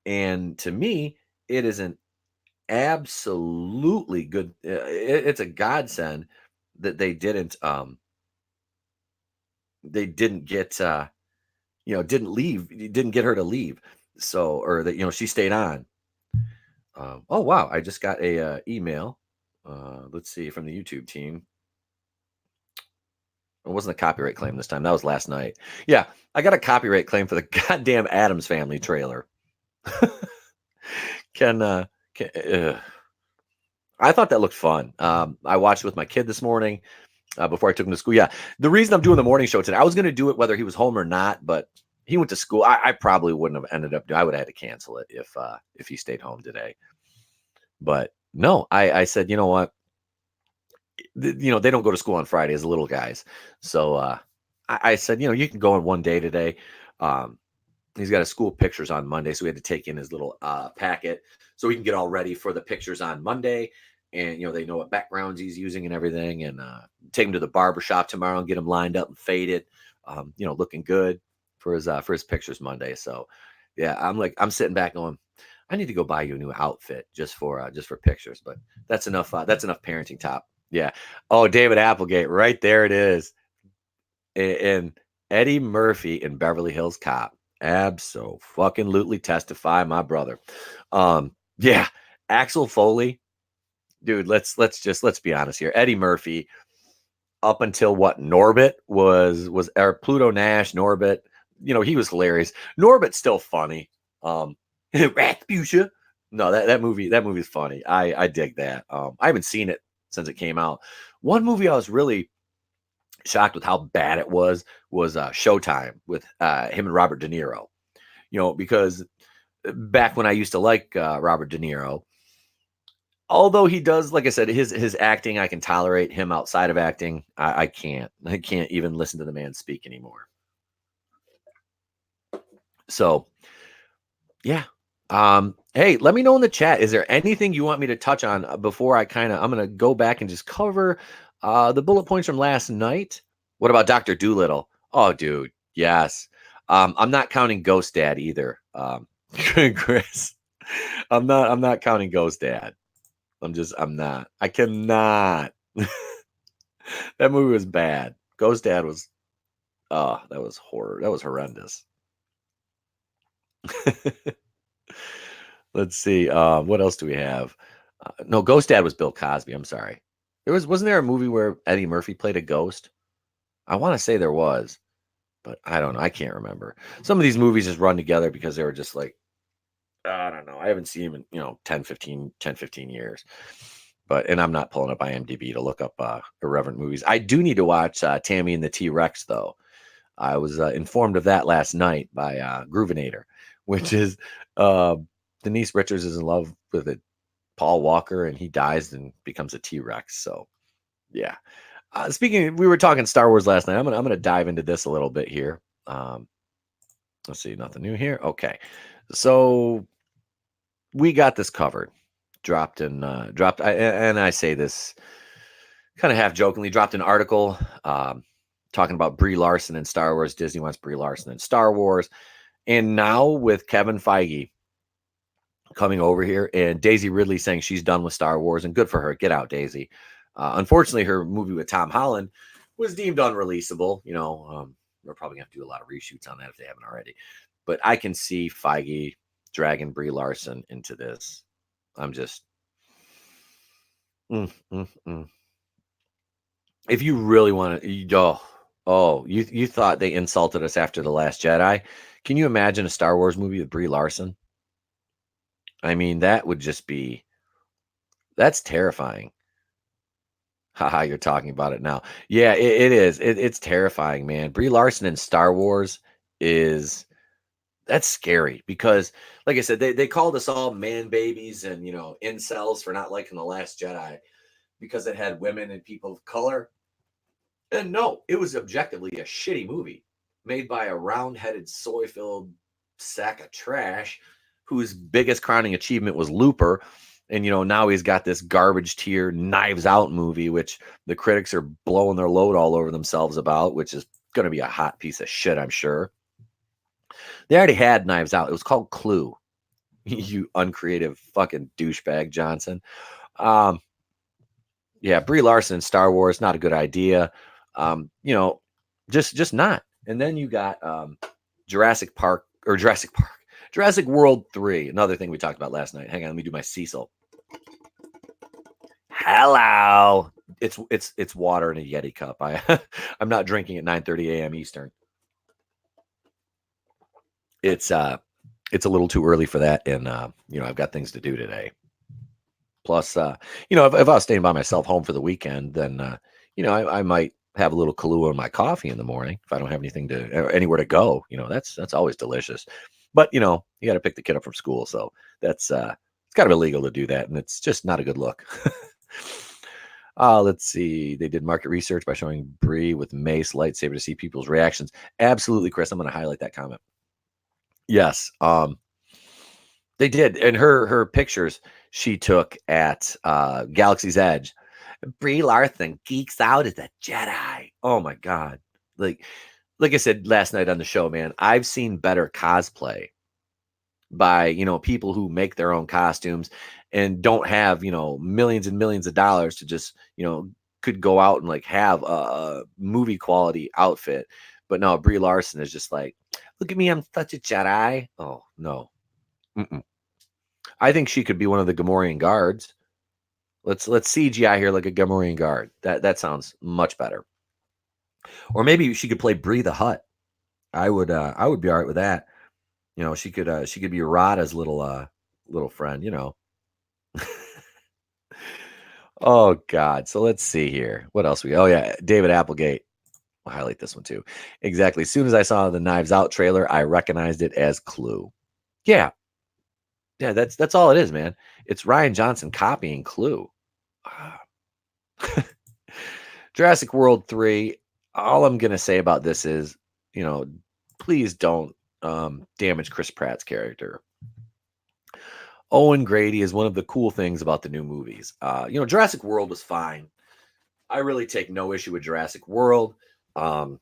And to me, it is an absolutely good. It's a godsend that they didn't get didn't leave, didn't get her to leave. So, or that she stayed on. Oh wow, I just got a email. Let's see, from the YouTube team. It wasn't a copyright claim this time. That was last night. Yeah, I got a copyright claim for the goddamn Addams Family trailer. I thought that looked fun. I watched it with my kid this morning before I took him to school. Yeah, the reason I'm doing the morning show today, I was going to do it whether he was home or not, but he went to school. I probably wouldn't have ended up. I would have had to cancel it if he stayed home today. But no, I said, you know what? They don't go to school on Friday as little guys. So I said, you can go in one day today. He's got his school pictures on Monday, so we had to take in his little packet so we can get all ready for the pictures on Monday. And, they know what backgrounds he's using and everything, and take him to the barbershop tomorrow and get him lined up and faded, looking good for his pictures Monday. So yeah, I'm sitting back going, I need to go buy you a new outfit just for pictures, but that's enough parenting top. Yeah. Oh, David Applegate, right there it is. And Eddie Murphy in Beverly Hills Cop. Abso-fucking-lutely testify, my brother. Yeah, Axel Foley, dude. Let's be honest here. Eddie Murphy, up until what Norbit was or Pluto Nash, Norbit. He was hilarious. Norbit's still funny. Rasputia. No, that movie is funny. I dig that. I haven't seen it since it came out. One movie I was really shocked with how bad it was Showtime with him and Robert De Niro. Because back when I used to like Robert De Niro, although he does, like I said, his acting, I can tolerate. Him outside of acting, I can't even listen to the man speak anymore. So yeah, Hey, let me know in the chat. Is there anything you want me to touch on before I'm gonna go back and just cover the bullet points from last night? What about Dr. Doolittle? Oh, dude, yes. I'm not counting Ghost Dad either. Chris. I'm not counting Ghost Dad. I'm not. I cannot. That movie was bad. Ghost Dad was that was horror. That was horrendous. Let's see. What else do we have? No, Ghost Dad was Bill Cosby. I'm sorry. Wasn't there a movie where Eddie Murphy played a ghost? I want to say there was, but I don't know. I can't remember. Some of these movies just run together because they were just like, I don't know. I haven't seen them in, 10, 15 years. And I'm not pulling up IMDb to look up irreverent movies. I do need to watch Tammy and the T-Rex though. I was informed of that last night by Groovinator, which is uh, Denise Richards is in love with it, Paul Walker, and he dies and becomes a T-Rex. So yeah. We were talking Star Wars last night. I'm gonna dive into this a little bit here. Let's see, nothing new here. Okay, so we got this covered. And I say this kind of half jokingly. Dropped an article talking about Brie Larson in Star Wars. Disney wants Brie Larson in Star Wars, and now with Kevin Feige coming over here and Daisy Ridley saying she's done with Star Wars, and good for her. Get out, Daisy. Unfortunately, her movie with Tom Holland was deemed unreleasable. We're probably going to do a lot of reshoots on that if they haven't already. But I can see Feige dragging Brie Larson into this. I'm just, mm, mm, mm. If you really want to, you thought they insulted us after The Last Jedi? Can you imagine a Star Wars movie with Brie Larson? I mean, that would just be that's terrifying. Haha, you're talking about it now. Yeah, it is. It's terrifying, man. Brie Larson in Star Wars is that's scary because, like I said, they called us all man babies and incels for not liking The Last Jedi because it had women and people of color. And no, it was objectively a shitty movie made by a round-headed, soy-filled sack of trash whose biggest crowning achievement was Looper. And now he's got this garbage tier Knives Out movie, which the critics are blowing their load all over themselves about, which is going to be a hot piece of shit, I'm sure. They already had Knives Out. It was called Clue. You uncreative fucking douchebag, Johnson. Yeah, Brie Larson in Star Wars, not a good idea. Just not. And then you got Jurassic World 3, another thing we talked about last night. Hang on, let me do my Cecil. Hello. It's water in a Yeti cup. I'm not drinking at 9:30 a.m. Eastern. It's a little too early for that, and I've got things to do today. Plus, if I was staying by myself home for the weekend, then I might have a little Kahlua in my coffee in the morning if I don't have anywhere to go. That's always delicious. But you got to pick the kid up from school, so that's it's kind of illegal to do that, and it's just not a good look. Let's see. They did market research by showing Brie with mace lightsaber to see people's reactions. Absolutely, Chris. I'm going to highlight that comment. Yes, they did, and her pictures she took at Galaxy's Edge. Brie Larson geeks out as a Jedi. Oh my god! Like I said last night on the show, man, I've seen better cosplay by people who make their own costumes and don't have millions and millions of dollars to just could go out and like have a movie quality outfit. But no, Brie Larson is just like, look at me, I'm such a Jedi. Oh no. Mm-mm. I think she could be one of the Gamorrean guards. Let's CGI here like a Gamorrean guard. That sounds much better. Or maybe she could play Brie the Hutt. I would be all right with that. She could be Rada's little friend. Oh God. So let's see here. What else Oh yeah, David Applegate. I'll highlight this one too. Exactly. As soon as I saw the Knives Out trailer, I recognized it as Clue. Yeah. Yeah, that's all it is, man. It's Rian Johnson copying Clue. Jurassic World 3. All I'm gonna say about this is, please don't damage Chris Pratt's character. Owen Grady is one of the cool things about the new movies. Jurassic World was fine. I really take no issue with Jurassic World um,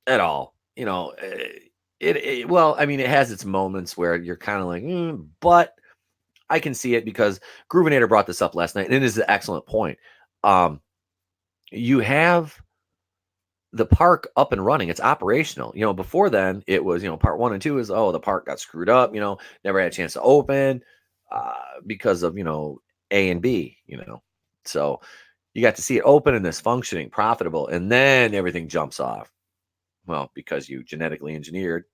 at all. Well, I mean, it has its moments where you're kind of like, but I can see it because Groovinator brought this up last night, and it is an excellent point. You have the park up and running. It's operational. Before then it was, part 1 and 2 is, the park got screwed up, never had a chance to open because of, A and B, So you got to see it open and this functioning, profitable, and then everything jumps off. Well, because you genetically engineered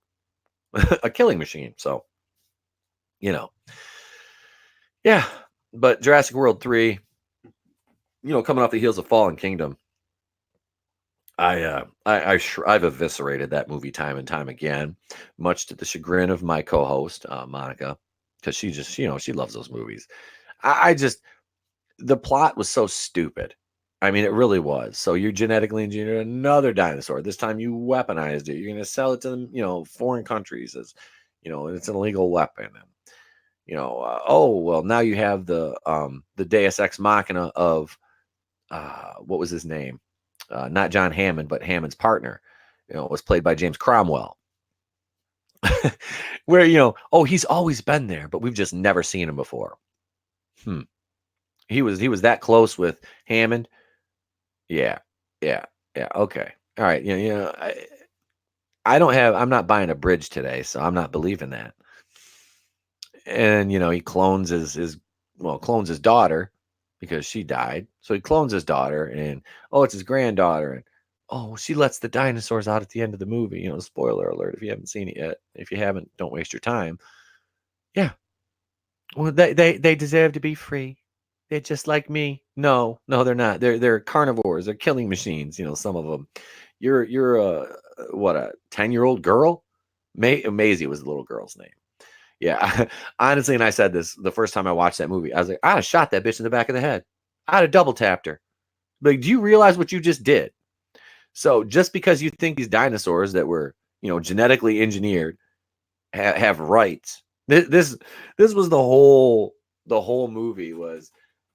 a killing machine. So, yeah. But Jurassic World 3, coming off the heels of Fallen Kingdom, I've eviscerated that movie time and time again, much to the chagrin of my co-host Monica, because she just she loves those movies. I just the plot was so stupid. I mean, it really was. So you genetically engineered another dinosaur. This time you weaponized it. You're going to sell it to them, foreign countries as, it's an illegal weapon. And oh well, now you have the Deus Ex Machina of what was his name? Not John Hammond, but Hammond's partner. Was played by James Cromwell. Where he's always been there, but we've just never seen him before. He was that close with Hammond. Yeah, yeah, yeah. Okay, all right. I'm not buying a bridge today, so I'm not believing that. And he clones clones his daughter because she died. So he clones his daughter, and it's his granddaughter, and she lets the dinosaurs out at the end of the movie. Spoiler alert if you haven't seen it yet. If you haven't, don't waste your time. Yeah. Well, they deserve to be free. They're just like me. No, they're not. They're carnivores. They're killing machines. Some of them. You're a 10-year-old girl? Maisie was the little girl's name. Yeah, honestly, and I said this the first time I watched that movie. I was like, I'd have shot that bitch in the back of the head. I'd have double tapped her. Like, do you realize what you just did? So just because you think these dinosaurs that were, genetically engineered have rights, this was the whole movie was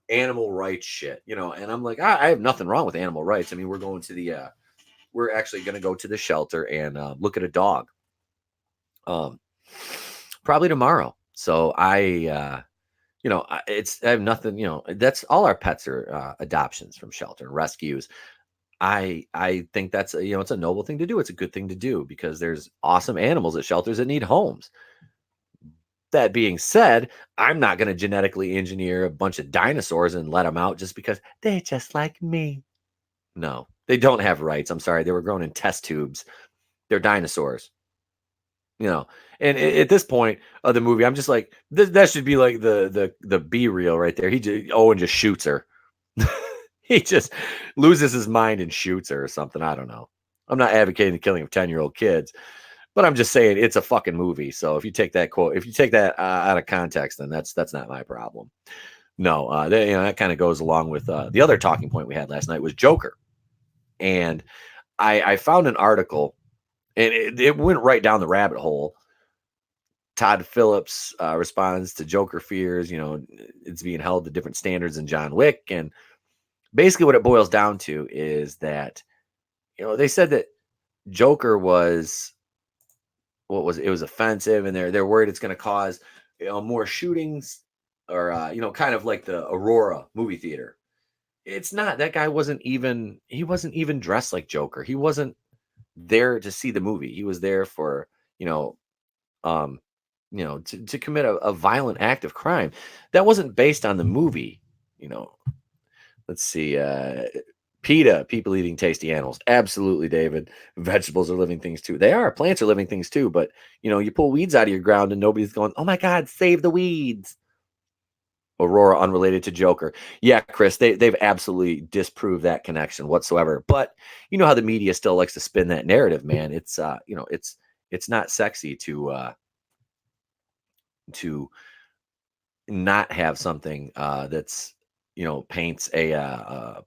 animal rights shit, And I'm like, I have nothing wrong with animal rights. I mean, we're actually going to go to the shelter and look at a dog. Probably tomorrow. So I have nothing, that's all our pets are adoptions from shelter and rescues. I think that's it's a noble thing to do. It's a good thing to do because there's awesome animals at shelters that need homes. That being said, I'm not going to genetically engineer a bunch of dinosaurs and let them out just because they're just like me. No, they don't have rights. I'm sorry. They were grown in test tubes. They're dinosaurs. And at this point of the movie, I'm just like, that should be like the B reel right there. Owen just shoots her. He just loses his mind and shoots her or something. I don't know. I'm not advocating the killing of 10-year-old kids, but I'm just saying it's a fucking movie. So if you take that out of context, then that's not my problem. No, that kind of goes along with the other talking point we had last night was Joker, and I found an article, and it went right down the rabbit hole. Todd Phillips responds to Joker fears. It's being held to different standards than John Wick, and basically what it boils down to is that they said that Joker was it was offensive, and they're worried it's going to cause more shootings or kind of like the Aurora movie theater. It's not. That guy wasn't even dressed like Joker. He wasn't there to see the movie. He was there for um to commit a violent act of crime that wasn't based on the movie. Let's see. PETA, people eating tasty animals. Absolutely, David. Vegetables are living things too. They are. Plants are living things too. But you pull weeds out of your ground and nobody's going, oh my God, save the weeds. Aurora unrelated to Joker. Yeah, Chris, they've absolutely disproved that connection whatsoever. But you know how the media still likes to spin that narrative, man. It's it's not sexy to not have something that's paints a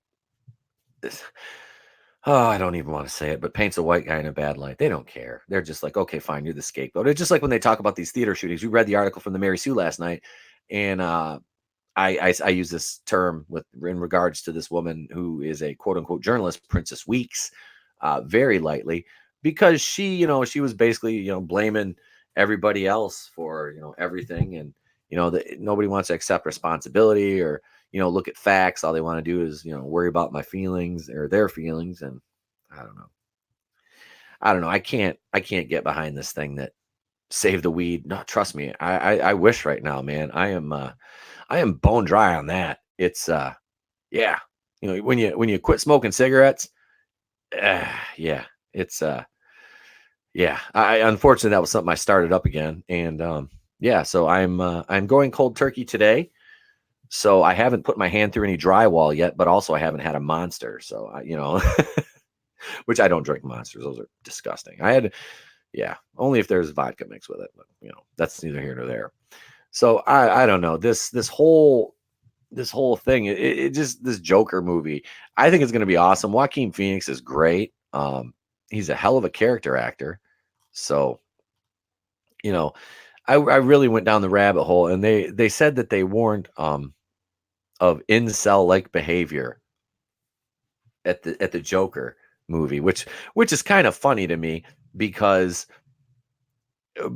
oh, I don't even want to say it, but paints a white guy in a bad light. They don't care. They're just like, okay, fine, you're the scapegoat. It's just like when they talk about these theater shootings. We read the article from the Mary Sue last night, and I use this term with in regards to this woman who is a quote unquote journalist, Princess Weeks, very lightly, because she was basically blaming everybody else for everything, and that nobody wants to accept responsibility or look at facts. All they want to do is worry about my feelings or their feelings, and I don't know. I don't know. I can't get behind this thing that save the weed. No, trust me. I wish right now, man. I am bone dry on that. It's yeah. When you quit smoking cigarettes, yeah, it's yeah. I unfortunately that was something I started up again, and yeah. So I'm going cold turkey today. So I haven't put my hand through any drywall yet, but also I haven't had a monster. So which I don't drink monsters. Those are disgusting. Yeah, only if there's vodka mixed with it. But that's neither here nor there. So I don't know this whole thing. It just this Joker movie. I think it's going to be awesome. Joaquin Phoenix is great. He's a hell of a character actor. So you know, I really went down the rabbit hole, and they said that they warned of incel like behavior at the Joker movie, which is kind of funny to me because uh,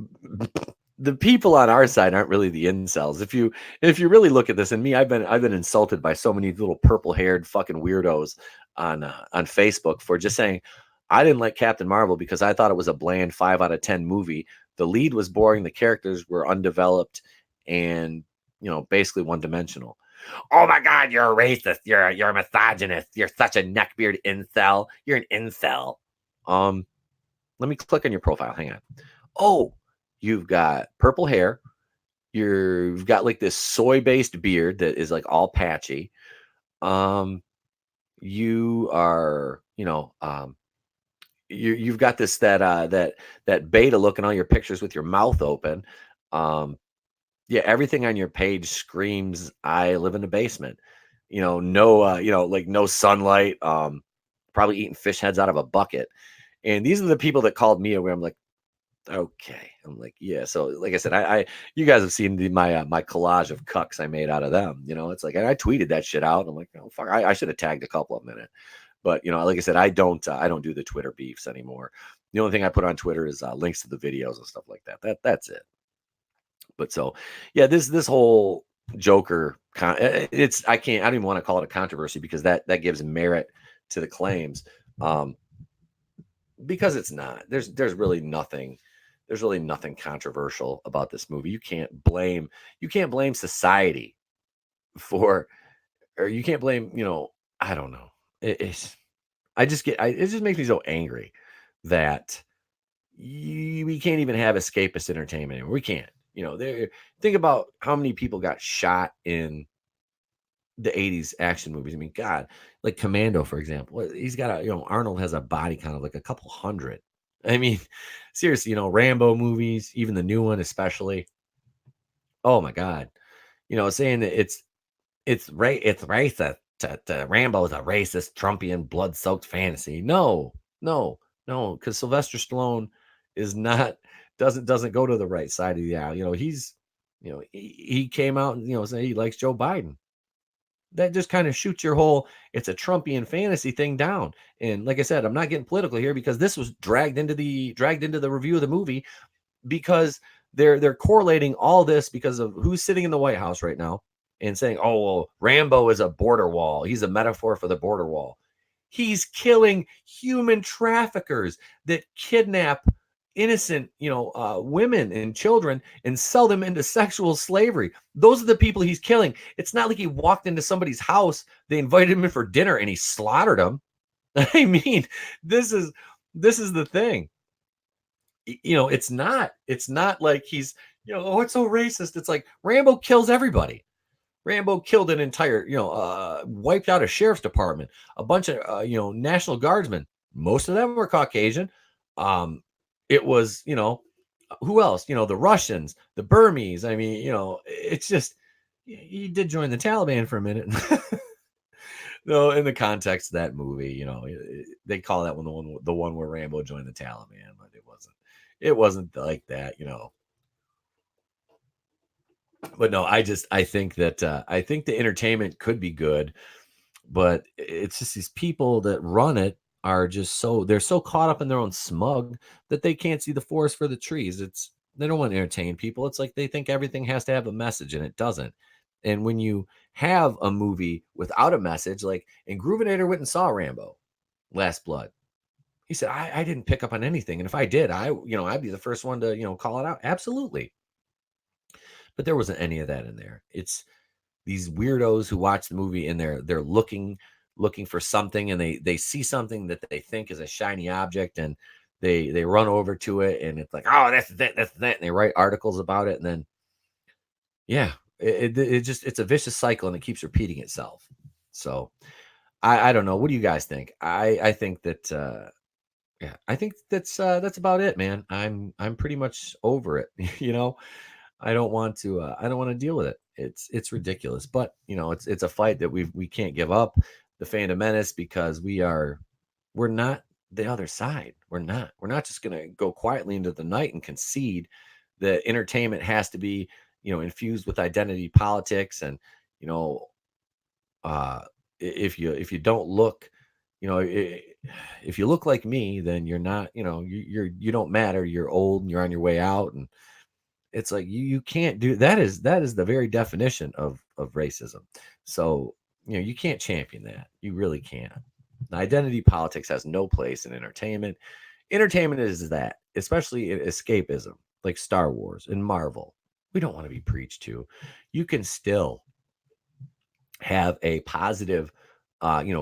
the people on our side aren't really the incels. If you really look at this, and me, I've been insulted by so many little purple haired fucking weirdos on Facebook for just saying I didn't like Captain Marvel because I thought it was a bland 5 out of 10 movie. The lead was boring, the characters were undeveloped, and basically one dimensional. Oh my God, you're a racist. You're a misogynist. You're such a neckbeard incel. You're an incel. Um, Let me click on your profile. Hang on. Oh, you've got purple hair. You've got like this soy-based beard that is like all patchy. Um, you are, you've got this that beta look in all your pictures with your mouth open. Um, yeah, everything on your page screams, I live in the basement. No, like no sunlight. Probably eating fish heads out of a bucket. And these are the people that called me where I'm like, okay. I'm like, yeah. So, like I said, you guys have seen my collage of cucks I made out of them. It's like, and I tweeted that shit out. I'm like, oh fuck, I should have tagged a couple of them in it. But like I said, I don't do the Twitter beefs anymore. The only thing I put on Twitter is links to the videos and stuff like that. That's it. But so, yeah, this whole Joker, it's I don't even want to call it a controversy because that gives merit to the claims. Because it's not. There's really nothing controversial about this movie. You can't blame society for, or you can't blame, I don't know. It's it just makes me so angry that we can't even have escapist entertainment anymore. We can't. Think about how many people got shot in the 80s action movies. I mean, God, like Commando, for example. He's got Arnold has a body count of like a couple hundred. I mean, seriously, Rambo movies, even the new one, especially. Oh my God. Saying that it's racist. Rambo is a racist, Trumpian, blood-soaked fantasy. No, no, no, because Sylvester Stallone is not doesn't go to the right side of the aisle. He came out and say he likes Joe Biden. That just kind of shoots your whole it's a Trumpian fantasy thing down. And like I said, I'm not getting political here because this was dragged into the review of the movie because they're correlating all this because of who's sitting in the White House right now and saying, "Oh, well, Rambo is a border wall. He's a metaphor for the border wall." He's killing human traffickers that kidnap innocent, women and children and sell them into sexual slavery. Those are the people he's killing. It's not like he walked into somebody's house, they invited him in for dinner, and he slaughtered them. I mean, this is the thing. It's not like he's, oh, it's so racist. It's like Rambo kills everybody. Rambo killed an entire, wiped out a sheriff's department, a bunch of, National Guardsmen. Most of them were Caucasian. It was, who else? The Russians, the Burmese. I mean, it's just, he did join the Taliban for a minute. No, in the context of that movie, they call that one the one where Rambo joined the Taliban, but it wasn't like that, But no, I think that I think the entertainment could be good, but it's just these people that run it are just they're so caught up in their own smug that they can't see the forest for the trees. They don't want to entertain people. It's like they think everything has to have a message and it doesn't. And when you have a movie without a message, like and Groovinator went and saw Rambo, Last Blood. He said, I didn't pick up on anything. And if I did, I'd be the first one to, call it out. Absolutely. But there wasn't any of that in there. It's these weirdos who watch the movie and they're looking for something, and they see something that they think is a shiny object, and they run over to it, and it's like, oh, that's that, and they write articles about it, and then yeah, it's a vicious cycle, and it keeps repeating itself. So I don't know. What do you guys think? I think that yeah, I think that's about it, man. I'm pretty much over it. I don't want to deal with it. It's ridiculous, but it's a fight that we can't give up. The Phantom Menace, because we're not the other side. We're not just gonna go quietly into the night and concede that entertainment has to be infused with identity politics. And you know if you don't look, if you look like me, then you're not, you don't matter. You're old and you're on your way out. And it's like you can't do that. Is the very definition of racism. So you can't champion that. You really can't. Identity politics has no place in entertainment. Entertainment is that, especially escapism, like Star Wars and Marvel. We don't want to be preached to. You can still have a positive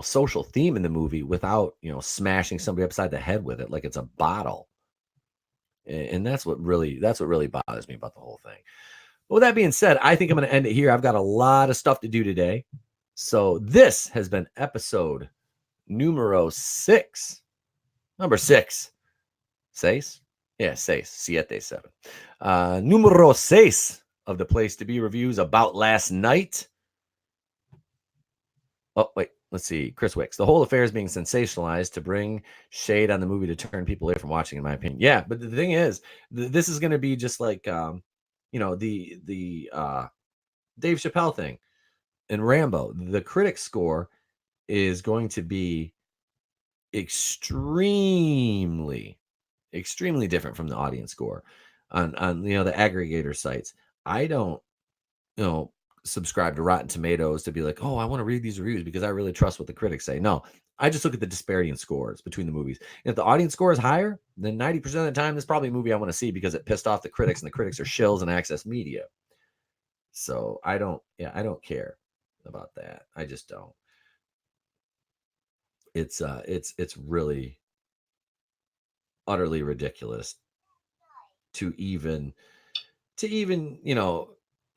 social theme in the movie without smashing somebody upside the head with it like it's a bottle. And that's what really bothers me about the whole thing. But with that being said, I think I'm going to end it here. I've got a lot of stuff to do today. So this has been episode numero 6. Number 6. Seis? Yeah, seis. Siete, 7. Numero 6 of the Place to Be reviews about last night. Oh, wait. Let's see. Chris Wicks. The whole affair is being sensationalized to bring shade on the movie to turn people away from watching, in my opinion. Yeah, but the thing is, this is going to be just like, the Dave Chappelle thing and Rambo. The critic score is going to be extremely, extremely different from the audience score on the aggregator sites. I don't, subscribe to Rotten Tomatoes to be like, oh, I want to read these reviews because I really trust what the critics say. No, I just look at the disparity in scores between the movies. And if the audience score is higher, then 90% of the time, this is probably a movie I want to see because it pissed off the critics, and the critics are shills and Access Media. So I don't care about that. I just don't. It's really utterly ridiculous to even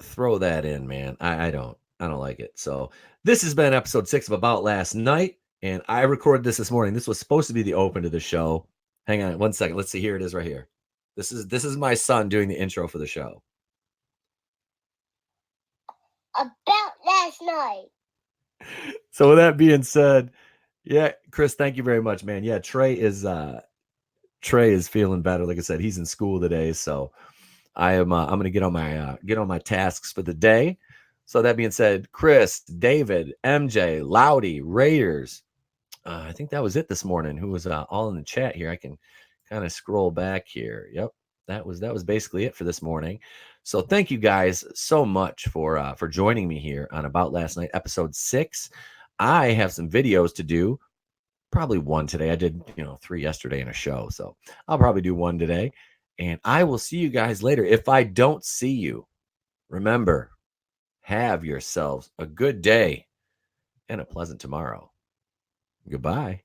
throw that in, man. I don't like it. So this has been episode 6 of About Last Night, and I recorded this morning. This was supposed to be the open to the show. Hang on 1 second. Let's see. Here it is right here. This is my son doing the intro for the show. About last night. So with that being said, yeah, Chris, thank you very much, man. Yeah, Trey is feeling better. Like I said, he's in school today, so I'm going to get on my tasks for the day. So that being said, Chris, David, MJ, Loudy, Raiders. I think that was it this morning. Who was all in the chat here? I can kind of scroll back here. Yep, that was basically it for this morning. So thank you guys so much for joining me here on About Last Night, episode 6. I have some videos to do. Probably one today. I did 3 yesterday in a show, so I'll probably do one today. And I will see you guys later. If I don't see you, remember, have yourselves a good day and a pleasant tomorrow. Goodbye.